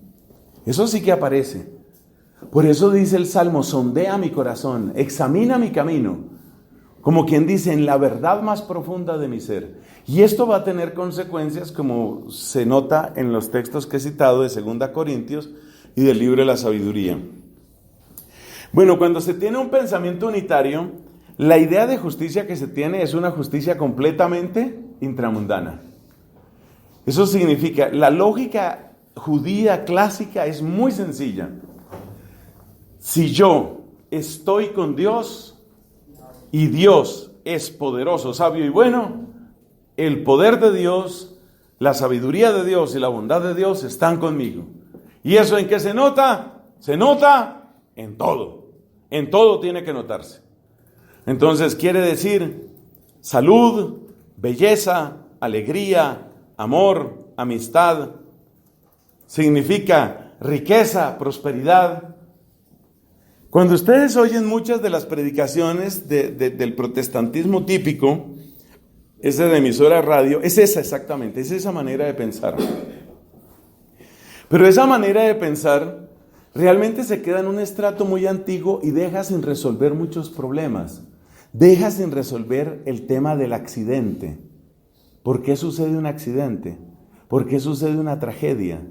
Eso sí que aparece. Por eso dice el Salmo, sondea mi corazón, examina mi camino, como quien dice, en la verdad más profunda de mi ser. Y esto va a tener consecuencias, como se nota en los textos que he citado de 2 Corintios y del libro de la sabiduría. Bueno, cuando se tiene un pensamiento unitario, La idea de justicia que se tiene es una justicia completamente intramundana. Eso significa, la lógica judía clásica es muy sencilla. Si yo estoy con Dios y Dios es poderoso, sabio y bueno, el poder de Dios, la sabiduría de Dios y la bondad de Dios están conmigo. ¿Y eso en qué se nota? Se nota en todo. En todo tiene que notarse. Entonces quiere decir salud, belleza, alegría, amor, amistad. Significa riqueza, prosperidad. Cuando ustedes oyen muchas de las predicaciones del protestantismo típico, esa de emisora radio, es esa exactamente, es esa manera de pensar. Pero esa manera de pensar realmente se queda en un estrato muy antiguo y deja sin resolver muchos problemas. Deja sin resolver el tema del accidente. ¿Por qué sucede un accidente? ¿Por qué sucede una tragedia?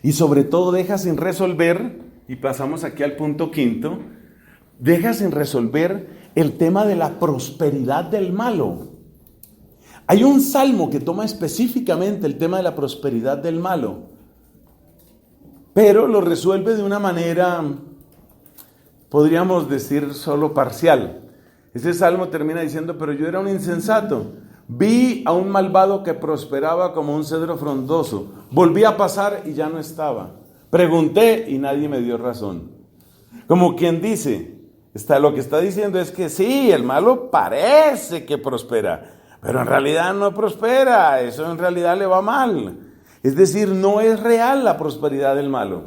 Y sobre todo deja sin resolver, y pasamos aquí al punto quinto, deja sin resolver el tema de la prosperidad del malo. Hay un salmo que toma específicamente el tema de la prosperidad del malo, pero lo resuelve de una manera, podríamos decir, solo parcial. Ese salmo termina diciendo, pero yo era un insensato. Vi a un malvado que prosperaba como un cedro frondoso. Volví a pasar y ya no estaba. Pregunté y nadie me dio razón. Como quien dice, lo que está diciendo es que sí, el malo parece que prospera, pero en realidad no prospera, eso en realidad le va mal. Es decir, no es real la prosperidad del malo.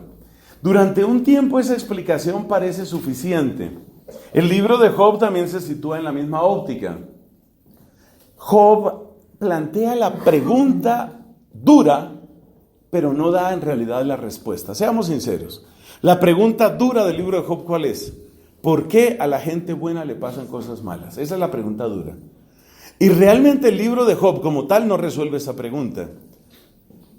Durante un tiempo esa explicación parece suficiente. El libro de Job también se sitúa en la misma óptica. Job plantea la pregunta dura, pero no da en realidad la respuesta. Seamos sinceros. La pregunta dura del libro de Job, ¿cuál es? ¿Por qué a la gente buena le pasan cosas malas? Esa es la pregunta dura. Y realmente el libro de Job como tal no resuelve esa pregunta.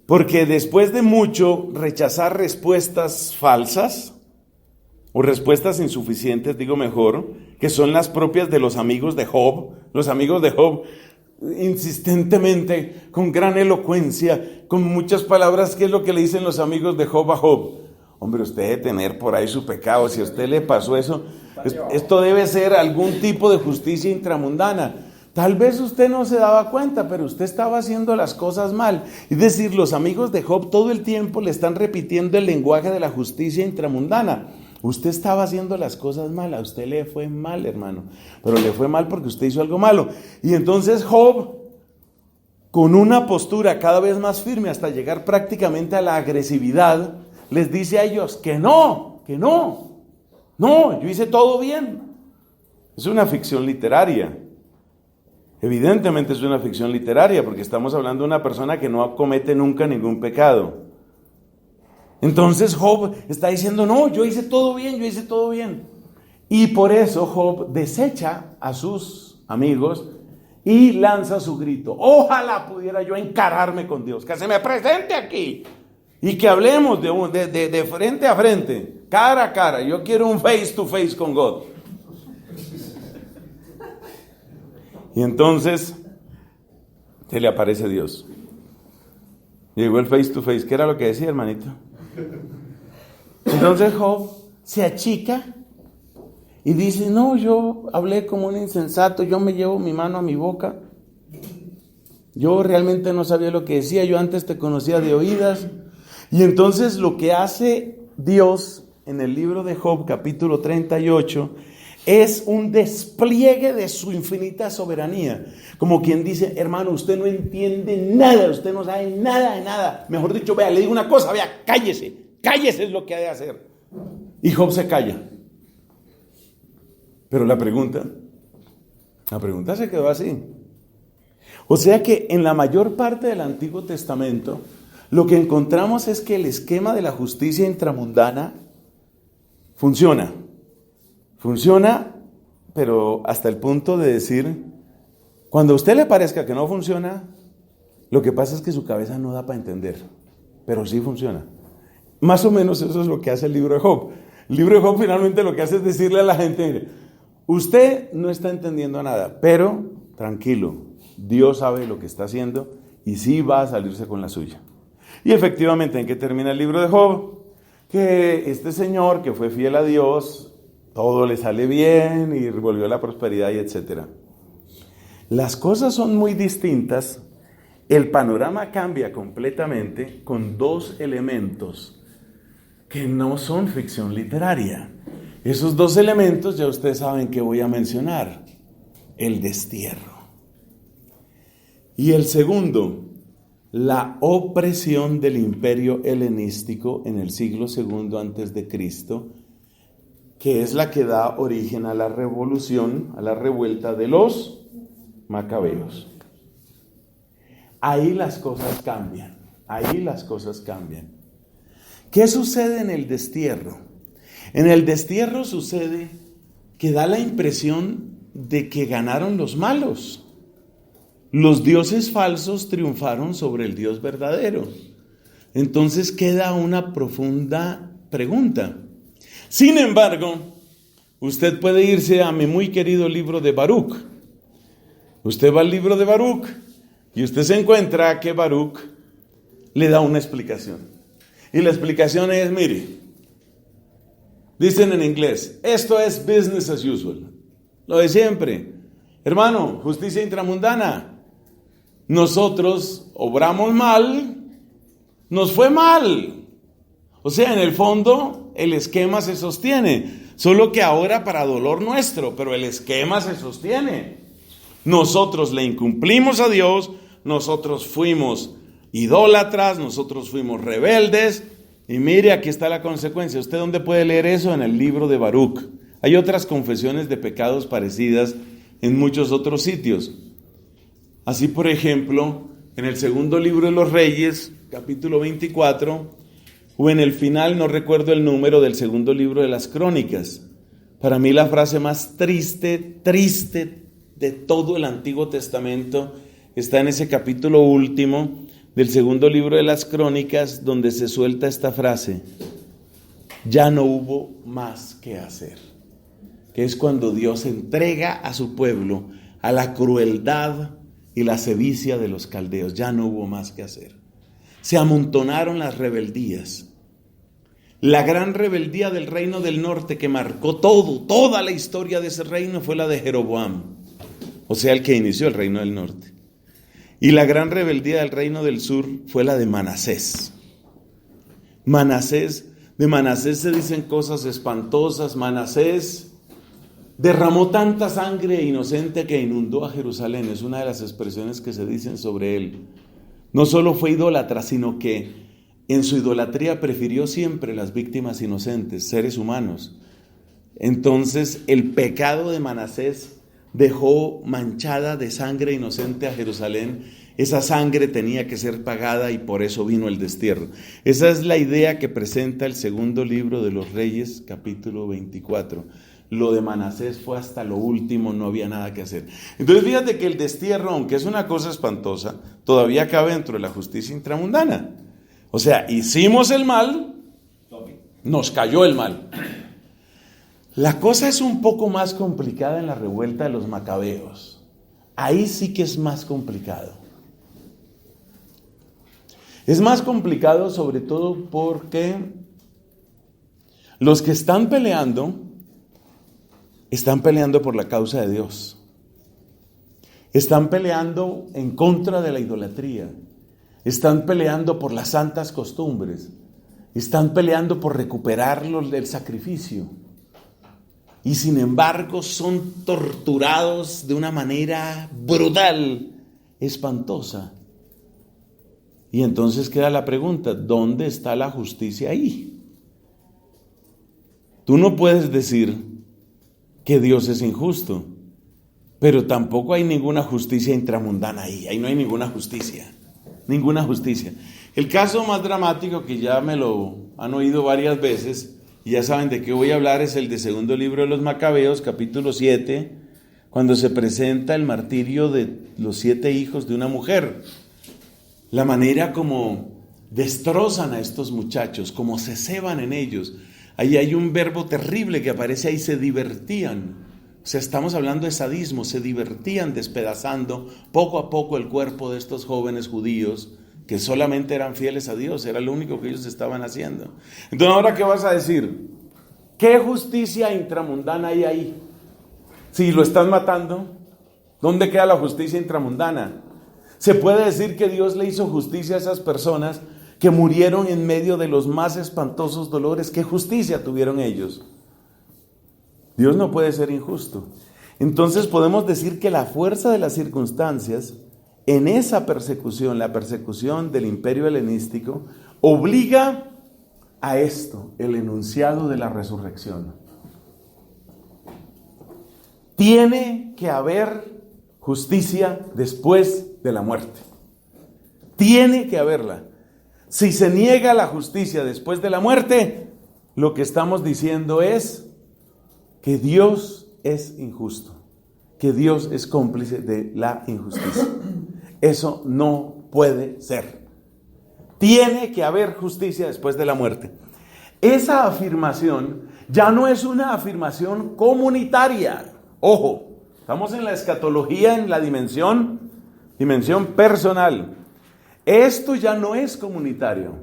Porque después de mucho rechazar respuestas falsas, o respuestas insuficientes, digo mejor, que son las propias de los amigos de Job. Los amigos de Job insistentemente, con gran elocuencia, con muchas palabras, ¿qué es lo que le dicen los amigos de Job a Job? Hombre, usted debe tener por ahí su pecado, si a usted le pasó eso, esto debe ser algún tipo de justicia intramundana. Tal vez usted no se daba cuenta, pero usted estaba haciendo las cosas mal. Es decir, los amigos de Job todo el tiempo le están repitiendo el lenguaje de la justicia intramundana. Usted estaba haciendo las cosas mal, a usted le fue mal, hermano, pero le fue mal porque usted hizo algo malo. Y entonces Job, con una postura cada vez más firme hasta llegar prácticamente a la agresividad, les dice a ellos que no, yo hice todo bien. Es una ficción literaria. Evidentemente es una ficción literaria porque estamos hablando de una persona que no comete nunca ningún pecado. Entonces Job está diciendo, no, yo hice todo bien. Y por eso Job desecha a sus amigos y lanza su grito. Ojalá pudiera yo encararme con Dios, que se me presente aquí y que hablemos de frente a frente, cara a cara. Yo quiero un face to face con God. Y entonces se le aparece Dios. Llegó el face to face. ¿Qué era lo que decía, hermanito? Entonces Job se achica y dice, no, yo hablé como un insensato, yo me llevo mi mano a mi boca, yo realmente no sabía lo que decía, yo antes te conocía de oídas. Y entonces lo que hace Dios en el libro de Job, capítulo 38, es un despliegue de su infinita soberanía. Como quien dice, hermano, usted no entiende nada, usted no sabe nada de nada. Mejor dicho, vea, le digo una cosa, vea, cállese es lo que ha de hacer. Y Job se calla. Pero la pregunta se quedó así. O sea que en la mayor parte del Antiguo Testamento, lo que encontramos es que el esquema de la justicia intramundana funciona, pero hasta el punto de decir, cuando a usted le parezca que no funciona, lo que pasa es que su cabeza no da para entender, pero sí funciona. Más o menos eso es lo que hace el libro de Job. El libro de Job finalmente lo que hace es decirle a la gente, Usted no está entendiendo nada, pero tranquilo, Dios sabe lo que está haciendo y sí va a salirse con la suya. Y efectivamente, ¿en qué termina el libro de Job? Que este señor que fue fiel a Dios, todo le sale bien y volvió a la prosperidad y etcétera. Las cosas son muy distintas, el panorama cambia completamente con dos elementos que no son ficción literaria. Esos dos elementos ya ustedes saben que voy a mencionar: el destierro. Y el segundo, la opresión del imperio helenístico en el siglo II antes de Cristo, que es la que da origen a la revolución, a la revuelta de los macabeos. Ahí las cosas cambian, ¿Qué sucede en el destierro? En el destierro sucede que da la impresión de que ganaron los malos. Los dioses falsos triunfaron sobre el Dios verdadero. Entonces queda una profunda pregunta. Sin embargo, usted puede irse a mi muy querido libro de Baruch. Usted va al libro de Baruch y usted se encuentra que Baruch le da una explicación. Y la explicación es, mire, dicen en inglés, esto es business as usual. Lo de siempre. Hermano, justicia intramundana. Nosotros obramos mal, nos fue mal. O sea, en el fondo, el esquema se sostiene. Solo que ahora para dolor nuestro, pero el esquema se sostiene. Nosotros le incumplimos a Dios, nosotros fuimos idólatras, nosotros fuimos rebeldes. Y mire, aquí está la consecuencia. ¿Usted dónde puede leer eso? En el libro de Baruch. Hay otras confesiones de pecados parecidas en muchos otros sitios. Así, por ejemplo, en el segundo libro de los Reyes, capítulo 24, o en el final, no recuerdo el número, del segundo libro de las Crónicas. Para mí la frase más triste de todo el Antiguo Testamento está en ese capítulo último del segundo libro de las Crónicas, donde se suelta esta frase: ya no hubo más que hacer. Que es cuando Dios entrega a su pueblo a la crueldad y la sevicia de los caldeos. Ya no hubo más que hacer. Se amontonaron las rebeldías. La gran rebeldía del reino del norte que marcó toda la historia de ese reino fue la de Jeroboam, o sea, el que inició el reino del norte. Y la gran rebeldía del reino del sur fue la de Manasés. De Manasés se dicen cosas espantosas. Manasés derramó tanta sangre inocente que inundó a Jerusalén. Es una de las expresiones que se dicen sobre él. No solo fue idólatra, sino que en su idolatría prefirió siempre las víctimas inocentes, seres humanos. Entonces el pecado de Manasés dejó manchada de sangre inocente a Jerusalén. Esa sangre tenía que ser pagada y por eso vino el destierro. Esa es la idea que presenta el segundo libro de los Reyes, capítulo 24. Lo de Manasés fue hasta lo último, no había nada que hacer. Entonces fíjate que el destierro, aunque es una cosa espantosa, todavía cabe dentro de la justicia intramundana. O sea, hicimos el mal, nos cayó el mal. La cosa es un poco más complicada en la revuelta de los macabeos. Ahí sí que es más complicado. Es más complicado sobre todo porque los que están peleando por la causa de Dios. Están peleando en contra de la idolatría. Están peleando por las santas costumbres. Están peleando por recuperarlos del sacrificio. Y sin embargo son torturados de una manera brutal, espantosa. Y entonces queda la pregunta: ¿dónde está la justicia ahí? Tú no puedes decir que Dios es injusto, pero tampoco hay ninguna justicia intramundana ahí. Ahí no hay ninguna justicia. El caso más dramático, que ya me lo han oído varias veces y ya saben de qué voy a hablar, es el de segundo libro de los Macabeos, capítulo 7, cuando se presenta el martirio de los 7 hijos de una mujer. La manera como destrozan a estos muchachos, como se ceban en ellos. Ahí hay un verbo terrible que aparece ahí: se divertían. O O sea, estamos hablando de sadismo. Se divertían despedazando poco a poco el cuerpo de estos jóvenes judíos que solamente eran fieles a Dios. Era lo único que ellos estaban haciendo. Entonces, ¿ahora qué vas a decir? ¿Qué justicia intramundana hay ahí? Si lo están matando, ¿dónde queda la justicia intramundana? Se puede decir que Dios le hizo justicia a esas personas que murieron en medio de los más espantosos dolores. ¿Qué justicia tuvieron ellos? Dios no puede ser injusto. Entonces podemos decir que la fuerza de las circunstancias en esa persecución, la persecución del imperio helenístico, obliga a esto, el enunciado de la resurrección. Tiene que haber justicia después de la muerte. Tiene que haberla. Si se niega la justicia después de la muerte, lo que estamos diciendo es que Dios es injusto, que Dios es cómplice de la injusticia. Eso no puede ser. Tiene que haber justicia después de la muerte. Esa afirmación ya no es una afirmación comunitaria. Ojo, estamos en la escatología, en la dimensión personal. Esto ya no es comunitario.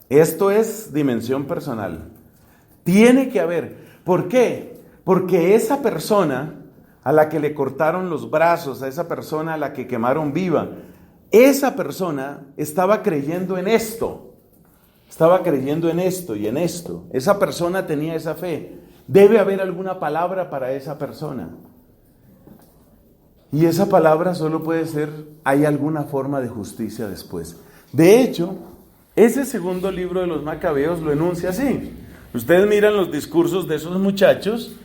Esto es dimensión personal. Tiene que haber. ¿Por qué? Porque esa persona a la que le cortaron los brazos, a esa persona a la que quemaron viva, esa persona estaba creyendo en esto. Estaba creyendo en esto y en esto. Esa persona tenía esa fe. Debe haber alguna palabra para esa persona. Y esa palabra solo puede ser, hay alguna forma de justicia después. De hecho, ese segundo libro de los Macabeos lo enuncia así. Ustedes miran los discursos de esos muchachos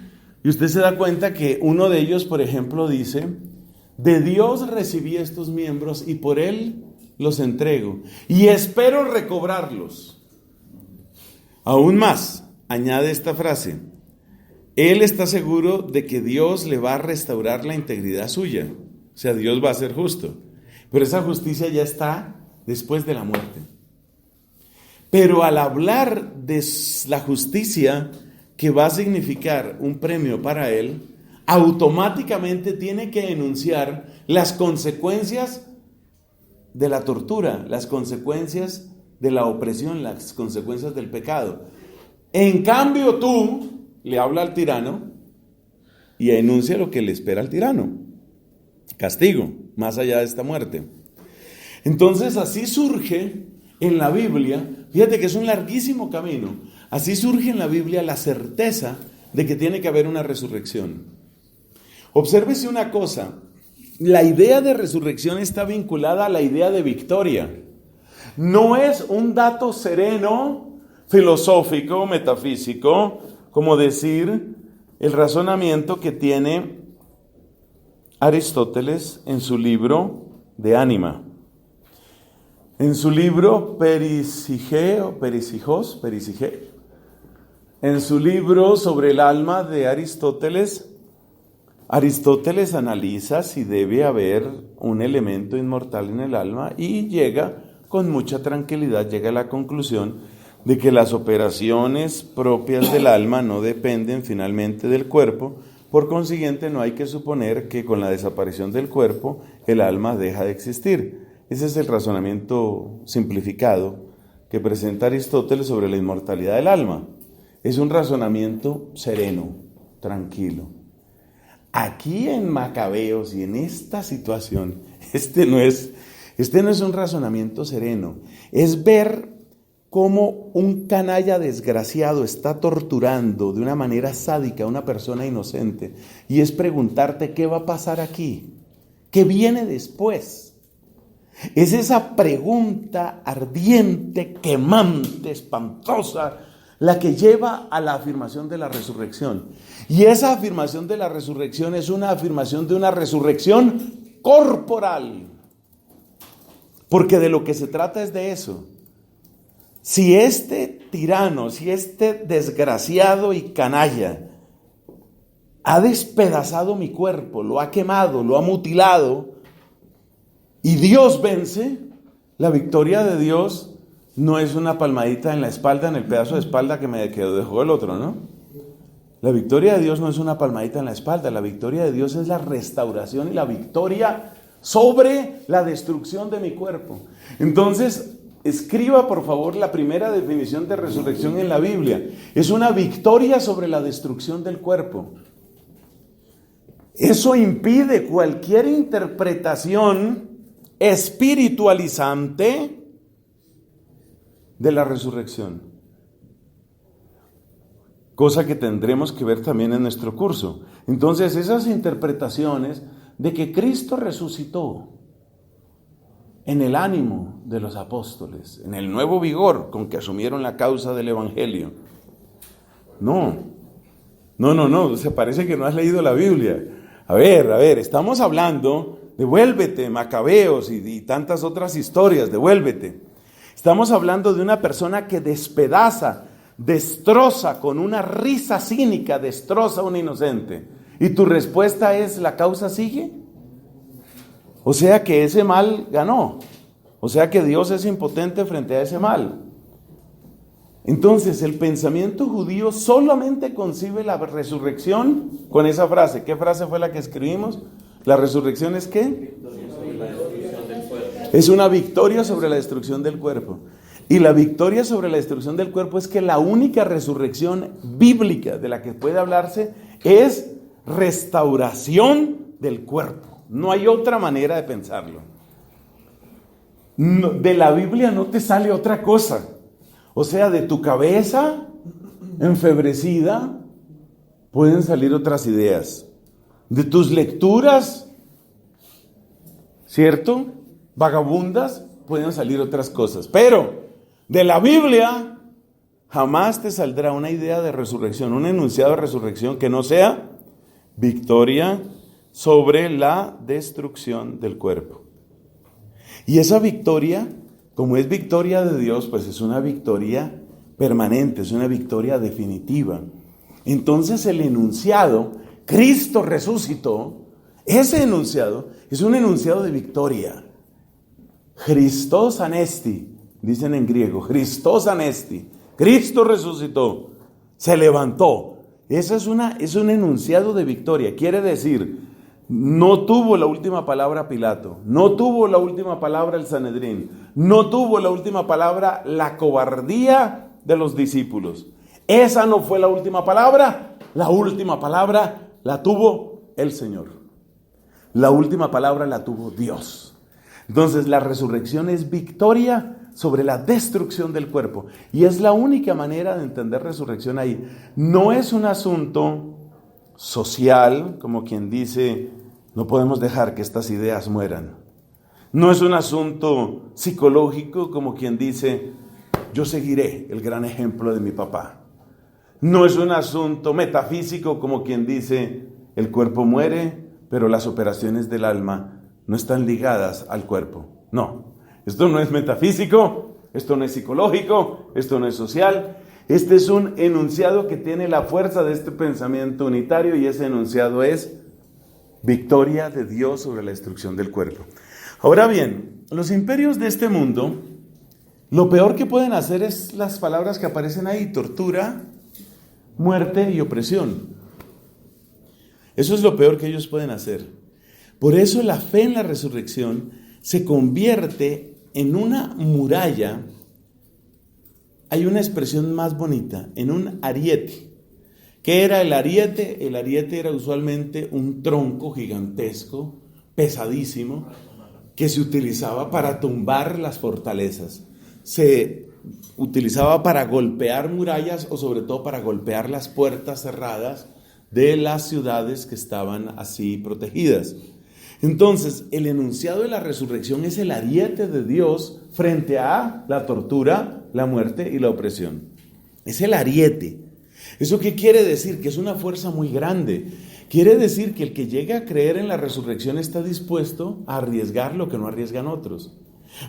y usted se da cuenta que uno de ellos, por ejemplo, dice: de Dios recibí estos miembros y por Él los entrego y espero recobrarlos. Aún más, añade esta frase: Él está seguro de que Dios le va a restaurar la integridad suya. O sea, Dios va a ser justo. Pero esa justicia ya está después de la muerte. Pero al hablar de la justicia que va a significar un premio para Él, automáticamente tiene que enunciar las consecuencias de la tortura, las consecuencias de la opresión, las consecuencias del pecado. En cambio tú, le habla al tirano y enuncia lo que le espera al tirano: castigo, más allá de esta muerte. Entonces así surge en la Biblia, fíjate que es un larguísimo camino, así surge en la Biblia la certeza de que tiene que haber una resurrección. Obsérvese una cosa: la idea de resurrección está vinculada a la idea de victoria. No es un dato sereno, filosófico, metafísico, como decir el razonamiento que tiene Aristóteles en su libro de Ánima. En su libro Perisijos, en su libro sobre el alma de Aristóteles, Aristóteles analiza si debe haber un elemento inmortal en el alma y llega con mucha tranquilidad, llega a la conclusión de que las operaciones propias del alma no dependen finalmente del cuerpo. Por consiguiente, no hay que suponer que con la desaparición del cuerpo el alma deja de existir. Ese es el razonamiento simplificado que presenta Aristóteles sobre la inmortalidad del alma. Es un razonamiento sereno, tranquilo. Aquí en Macabeos y en esta situación, este no es un razonamiento sereno. Es ver cómo un canalla desgraciado está torturando de una manera sádica a una persona inocente. Y es preguntarte qué va a pasar aquí, qué viene después. Es esa pregunta ardiente, quemante, espantosa, la que lleva a la afirmación de la resurrección. Y esa afirmación de la resurrección es una afirmación de una resurrección corporal. Porque de lo que se trata es de eso. Si este tirano, si este desgraciado y canalla ha despedazado mi cuerpo, lo ha quemado, lo ha mutilado, y Dios vence, la victoria de Dios no es una palmadita en la espalda, en el pedazo de espalda que me dejó el otro, ¿no? La victoria de Dios no es una palmadita en la espalda, la victoria de Dios es la restauración y la victoria sobre la destrucción de mi cuerpo. Entonces, escriba por favor la primera definición de resurrección en la Biblia. Es una victoria sobre la destrucción del cuerpo. Eso impide cualquier interpretación espiritualizante de la resurrección. Cosa que tendremos que ver también en nuestro curso. Entonces, esas interpretaciones de que Cristo resucitó en el ánimo de los apóstoles, en el nuevo vigor con que asumieron la causa del Evangelio. No, se parece que no has leído la Biblia. A ver, estamos hablando, devuélvete, Macabeos y tantas otras historias, devuélvete. Estamos hablando de una persona que despedaza, destroza con una risa cínica, destroza a un inocente. Y tu respuesta es, ¿la causa sigue? O sea que ese mal ganó. O sea que Dios es impotente frente a ese mal. Entonces, el pensamiento judío solamente concibe la resurrección con esa frase. ¿Qué frase fue la que escribimos? ¿La resurrección es qué? Es una victoria sobre la destrucción del cuerpo. Y la victoria sobre la destrucción del cuerpo es que la única resurrección bíblica de la que puede hablarse es restauración del cuerpo. No hay otra manera de pensarlo. No, de la Biblia no te sale otra cosa. O sea, de tu cabeza enfebrecida pueden salir otras ideas. De tus lecturas, ¿cierto?, vagabundas, pueden salir otras cosas. Pero de la Biblia jamás te saldrá una idea de resurrección, un enunciado de resurrección que no sea victoria sobre la destrucción del cuerpo. Y esa victoria, como es victoria de Dios, pues es una victoria permanente, es una victoria definitiva. Entonces el enunciado, Cristo resucitó, ese enunciado es un enunciado de victoria. Christos anesti, dicen en griego, Christos anesti, Cristo resucitó, se levantó. Ese es un enunciado de victoria, quiere decir, no tuvo la última palabra Pilato, no tuvo la última palabra el Sanedrín, no tuvo la última palabra la cobardía de los discípulos. Esa no fue la última palabra la tuvo el Señor. La última palabra la tuvo Dios. Entonces la resurrección es victoria sobre la destrucción del cuerpo. Y es la única manera de entender resurrección ahí. No es un asunto social, como quien dice, no podemos dejar que estas ideas mueran. No es un asunto psicológico, como quien dice, yo seguiré el gran ejemplo de mi papá. No es un asunto metafísico, como quien dice, el cuerpo muere, pero las operaciones del alma no están ligadas al cuerpo. No, esto no es metafísico, esto no es psicológico, esto no es social. Este es un enunciado que tiene la fuerza de este pensamiento unitario y ese enunciado es victoria de Dios sobre la destrucción del cuerpo. Ahora bien, los imperios de este mundo, lo peor que pueden hacer es las palabras que aparecen ahí, tortura, muerte y opresión. Eso es lo peor que ellos pueden hacer. Por eso la fe en la resurrección se convierte en una muralla. Hay una expresión más bonita, en un ariete. ¿Qué era el ariete? El ariete era usualmente un tronco gigantesco, pesadísimo, que se utilizaba para tumbar las fortalezas. Se utilizaba para golpear murallas o sobre todo para golpear las puertas cerradas de las ciudades que estaban así protegidas. Entonces, el enunciado de la resurrección es el ariete de Dios frente a la tortura, la muerte y la opresión. Es el ariete. ¿Eso qué quiere decir? Que es una fuerza muy grande. Quiere decir que el que llega a creer en la resurrección está dispuesto a arriesgar lo que no arriesgan otros.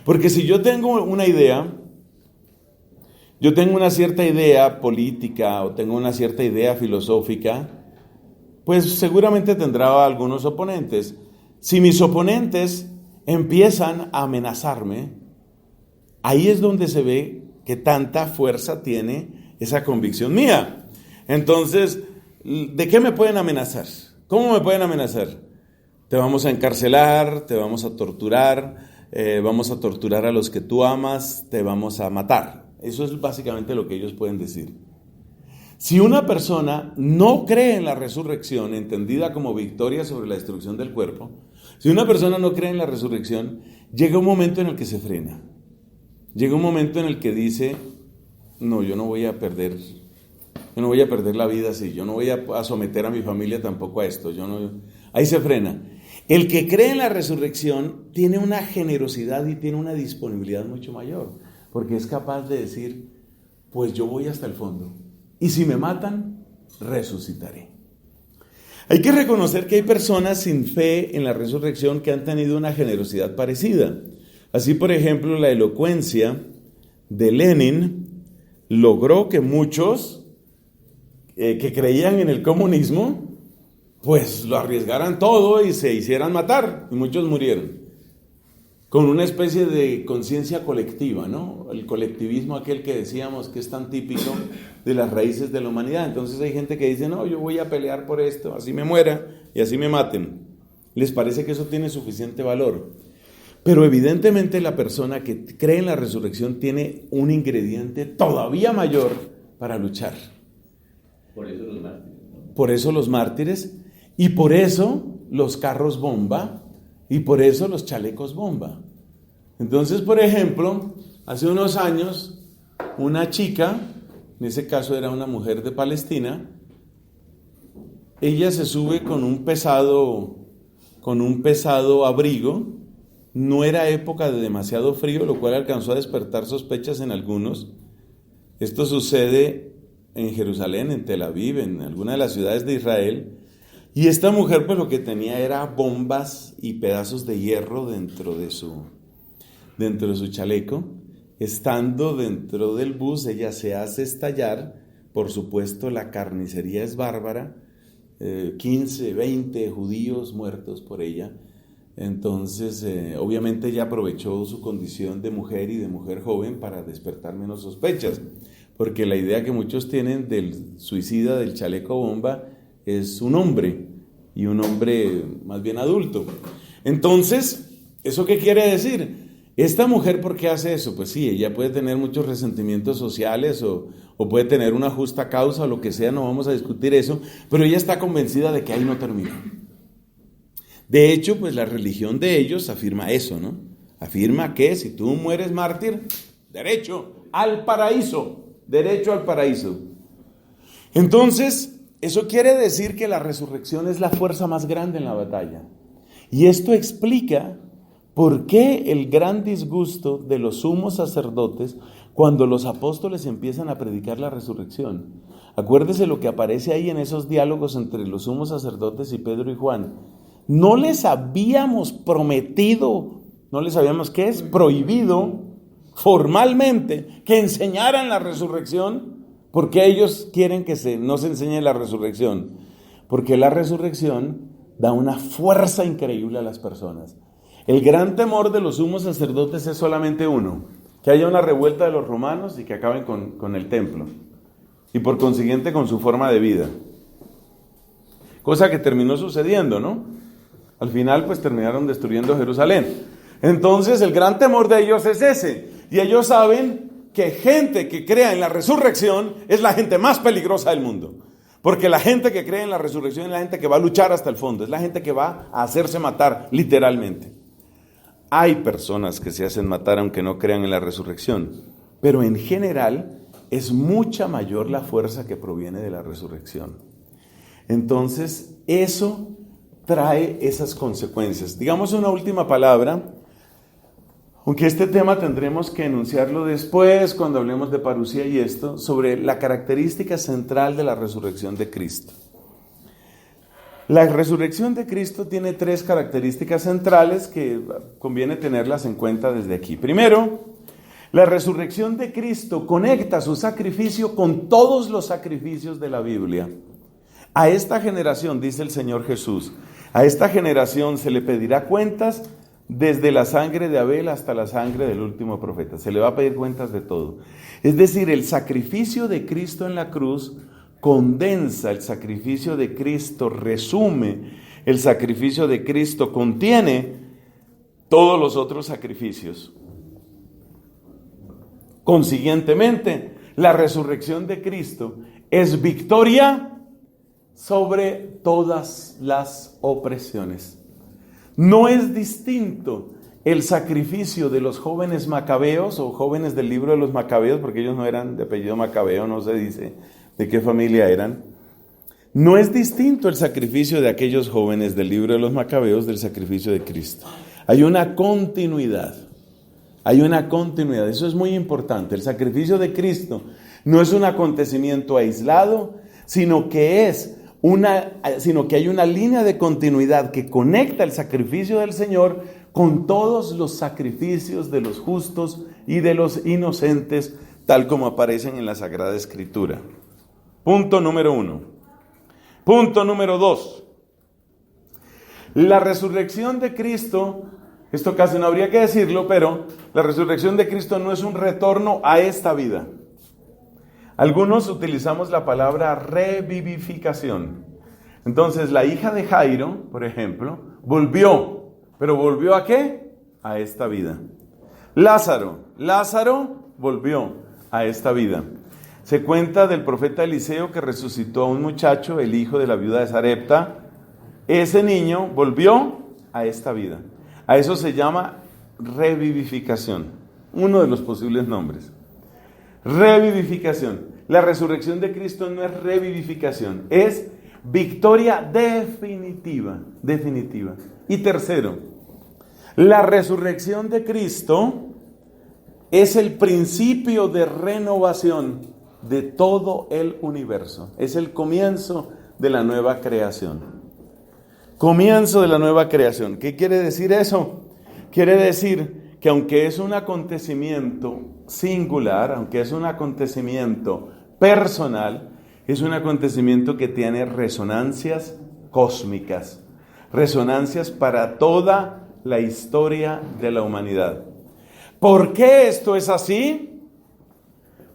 Porque si yo tengo una idea, yo tengo una cierta idea política o tengo una cierta idea filosófica, pues seguramente tendrá algunos oponentes. Si mis oponentes empiezan a amenazarme, ahí es donde se ve que tanta fuerza tiene esa convicción mía. Entonces, ¿de qué me pueden amenazar? ¿Cómo me pueden amenazar? Te vamos a encarcelar, te vamos a torturar, vamos a torturar a los que tú amas, te vamos a matar. Eso es básicamente lo que ellos pueden decir. Si una persona no cree en la resurrección, entendida como victoria sobre la destrucción del cuerpo, si una persona no cree en la resurrección, llega un momento en el que se frena. Llega un momento en el que dice, no, yo no voy a perder la vida así, yo no voy a someter a mi familia tampoco a esto. Ahí se frena. El que cree en la resurrección tiene una generosidad y tiene una disponibilidad mucho mayor, porque es capaz de decir, pues yo voy hasta el fondo. Y si me matan, resucitaré. Hay que reconocer que hay personas sin fe en la resurrección que han tenido una generosidad parecida. Así, por ejemplo, la elocuencia de Lenin logró que muchos que creían en el comunismo, pues lo arriesgaran todo y se hicieran matar, y muchos murieron. Con una especie de conciencia colectiva, ¿no? El colectivismo aquel que decíamos que es tan típico de las raíces de la humanidad. Entonces hay gente que dice, no, yo voy a pelear por esto, así me muera y así me maten. Les parece que eso tiene suficiente valor. Pero evidentemente la persona que cree en la resurrección tiene un ingrediente todavía mayor para luchar. Por eso los mártires, ¿no? Por eso los mártires, y por eso los carros bomba, y por eso los chalecos bomba. Entonces, por ejemplo, hace unos años, una chica, en ese caso era una mujer de Palestina, ella se sube con un pesado abrigo, no era época de demasiado frío, lo cual alcanzó a despertar sospechas en algunos. Esto sucede en Jerusalén, en Tel Aviv, en alguna de las ciudades de Israel. Y esta mujer pues lo que tenía era bombas y pedazos de hierro dentro de su chaleco. Estando dentro del bus, ella se hace estallar. Por supuesto, la carnicería es bárbara. 15, 20 judíos muertos por ella. Entonces, obviamente ella aprovechó su condición de mujer y de mujer joven para despertar menos sospechas. Porque la idea que muchos tienen del suicida del chaleco bomba es un hombre, y un hombre más bien adulto. Entonces, ¿eso qué quiere decir? Esta mujer, ¿por qué hace eso? Pues sí, ella puede tener muchos resentimientos sociales o puede tener una justa causa o lo que sea, no vamos a discutir eso, pero ella está convencida de que ahí no termina. De hecho, pues la religión de ellos afirma eso, ¿no? Afirma que si tú mueres mártir, derecho al paraíso, derecho al paraíso. Entonces, eso quiere decir que la resurrección es la fuerza más grande en la batalla. Y esto explica por qué el gran disgusto de los sumos sacerdotes cuando los apóstoles empiezan a predicar la resurrección. Acuérdese lo que aparece ahí en esos diálogos entre los sumos sacerdotes y Pedro y Juan. No les habíamos prometido, no les habíamos, ¿qué es? Prohibido formalmente que enseñaran la resurrección. ¿Por qué ellos quieren que no se enseñe la resurrección? Porque la resurrección da una fuerza increíble a las personas. El gran temor de los sumos sacerdotes es solamente uno: que haya una revuelta de los romanos y que acaben con el templo. Y por consiguiente con su forma de vida. Cosa que terminó sucediendo, ¿no? Al final pues terminaron destruyendo Jerusalén. Entonces el gran temor de ellos es ese. Y ellos saben que gente que crea en la resurrección es la gente más peligrosa del mundo. Porque la gente que cree en la resurrección es la gente que va a luchar hasta el fondo, es la gente que va a hacerse matar, literalmente. Hay personas que se hacen matar aunque no crean en la resurrección, pero en general es mucha mayor la fuerza que proviene de la resurrección. Entonces, eso trae esas consecuencias. Digamos una última palabra. Aunque este tema tendremos que enunciarlo después, cuando hablemos de parucía y esto, sobre la característica central de la resurrección de Cristo. La resurrección de Cristo tiene 3 características centrales que conviene tenerlas en cuenta desde aquí. Primero, la resurrección de Cristo conecta su sacrificio con todos los sacrificios de la Biblia. A esta generación, dice el Señor Jesús, a esta generación se le pedirá cuentas desde la sangre de Abel hasta la sangre del último profeta. Se le va a pedir cuentas de todo. Es decir, el sacrificio de Cristo en la cruz condensa el sacrificio de Cristo, resume el sacrificio de Cristo, contiene todos los otros sacrificios. Consiguientemente, la resurrección de Cristo es victoria sobre todas las opresiones. No es distinto el sacrificio de los jóvenes macabeos o jóvenes del libro de los macabeos, porque ellos no eran de apellido macabeo, no se dice de qué familia eran. No es distinto el sacrificio de aquellos jóvenes del libro de los macabeos del sacrificio de Cristo. Hay una continuidad. Eso es muy importante. El sacrificio de Cristo no es un acontecimiento aislado, sino que hay una línea de continuidad que conecta el sacrificio del Señor con todos los sacrificios de los justos y de los inocentes, tal como aparecen en la Sagrada Escritura. Punto número 1. Punto número 2. La resurrección de Cristo, esto casi no habría que decirlo, pero la resurrección de Cristo no es un retorno a esta vida. Algunos utilizamos la palabra revivificación. Entonces, la hija de Jairo, por ejemplo, volvió. ¿Pero volvió a qué? A esta vida. Lázaro volvió a esta vida. Se cuenta del profeta Eliseo que resucitó a un muchacho, el hijo de la viuda de Sarepta. Ese niño volvió a esta vida. A eso se llama revivificación. Uno de los posibles nombres. Revivificación. La resurrección de Cristo no es revivificación, es victoria definitiva. Y tercero, la resurrección de Cristo es el principio de renovación de todo el universo. Es el comienzo de la nueva creación. Comienzo de la nueva creación. ¿Qué quiere decir eso? Quiere decir que aunque es un acontecimiento singular, aunque es un acontecimiento personal, es un acontecimiento que tiene resonancias cósmicas, resonancias para toda la historia de la humanidad. ¿Por qué esto es así?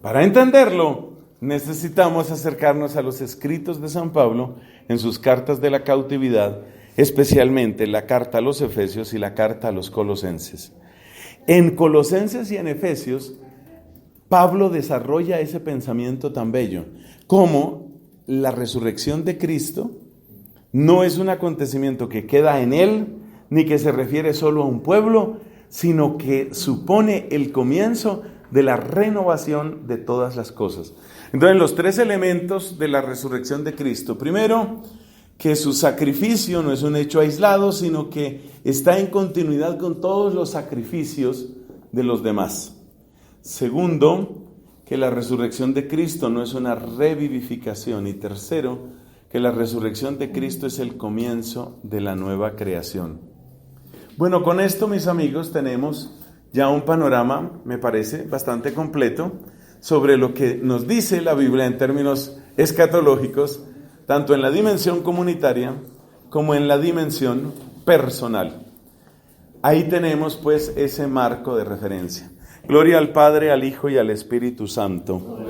Para entenderlo, necesitamos acercarnos a los escritos de San Pablo en sus cartas de la cautividad, especialmente la carta a los Efesios y la carta a los Colosenses. En Colosenses y en Efesios, Pablo desarrolla ese pensamiento tan bello, como la resurrección de Cristo no es un acontecimiento que queda en él, ni que se refiere solo a un pueblo, sino que supone el comienzo de la renovación de todas las cosas. Entonces, los tres elementos de la resurrección de Cristo. Primero, que su sacrificio no es un hecho aislado, sino que está en continuidad con todos los sacrificios de los demás. Segundo, que la resurrección de Cristo no es una revivificación. Y tercero, que la resurrección de Cristo es el comienzo de la nueva creación. Bueno, con esto, mis amigos, tenemos ya un panorama, me parece, bastante completo sobre lo que nos dice la Biblia en términos escatológicos, tanto en la dimensión comunitaria como en la dimensión personal. Ahí tenemos pues ese marco de referencia. Gloria al Padre, al Hijo y al Espíritu Santo.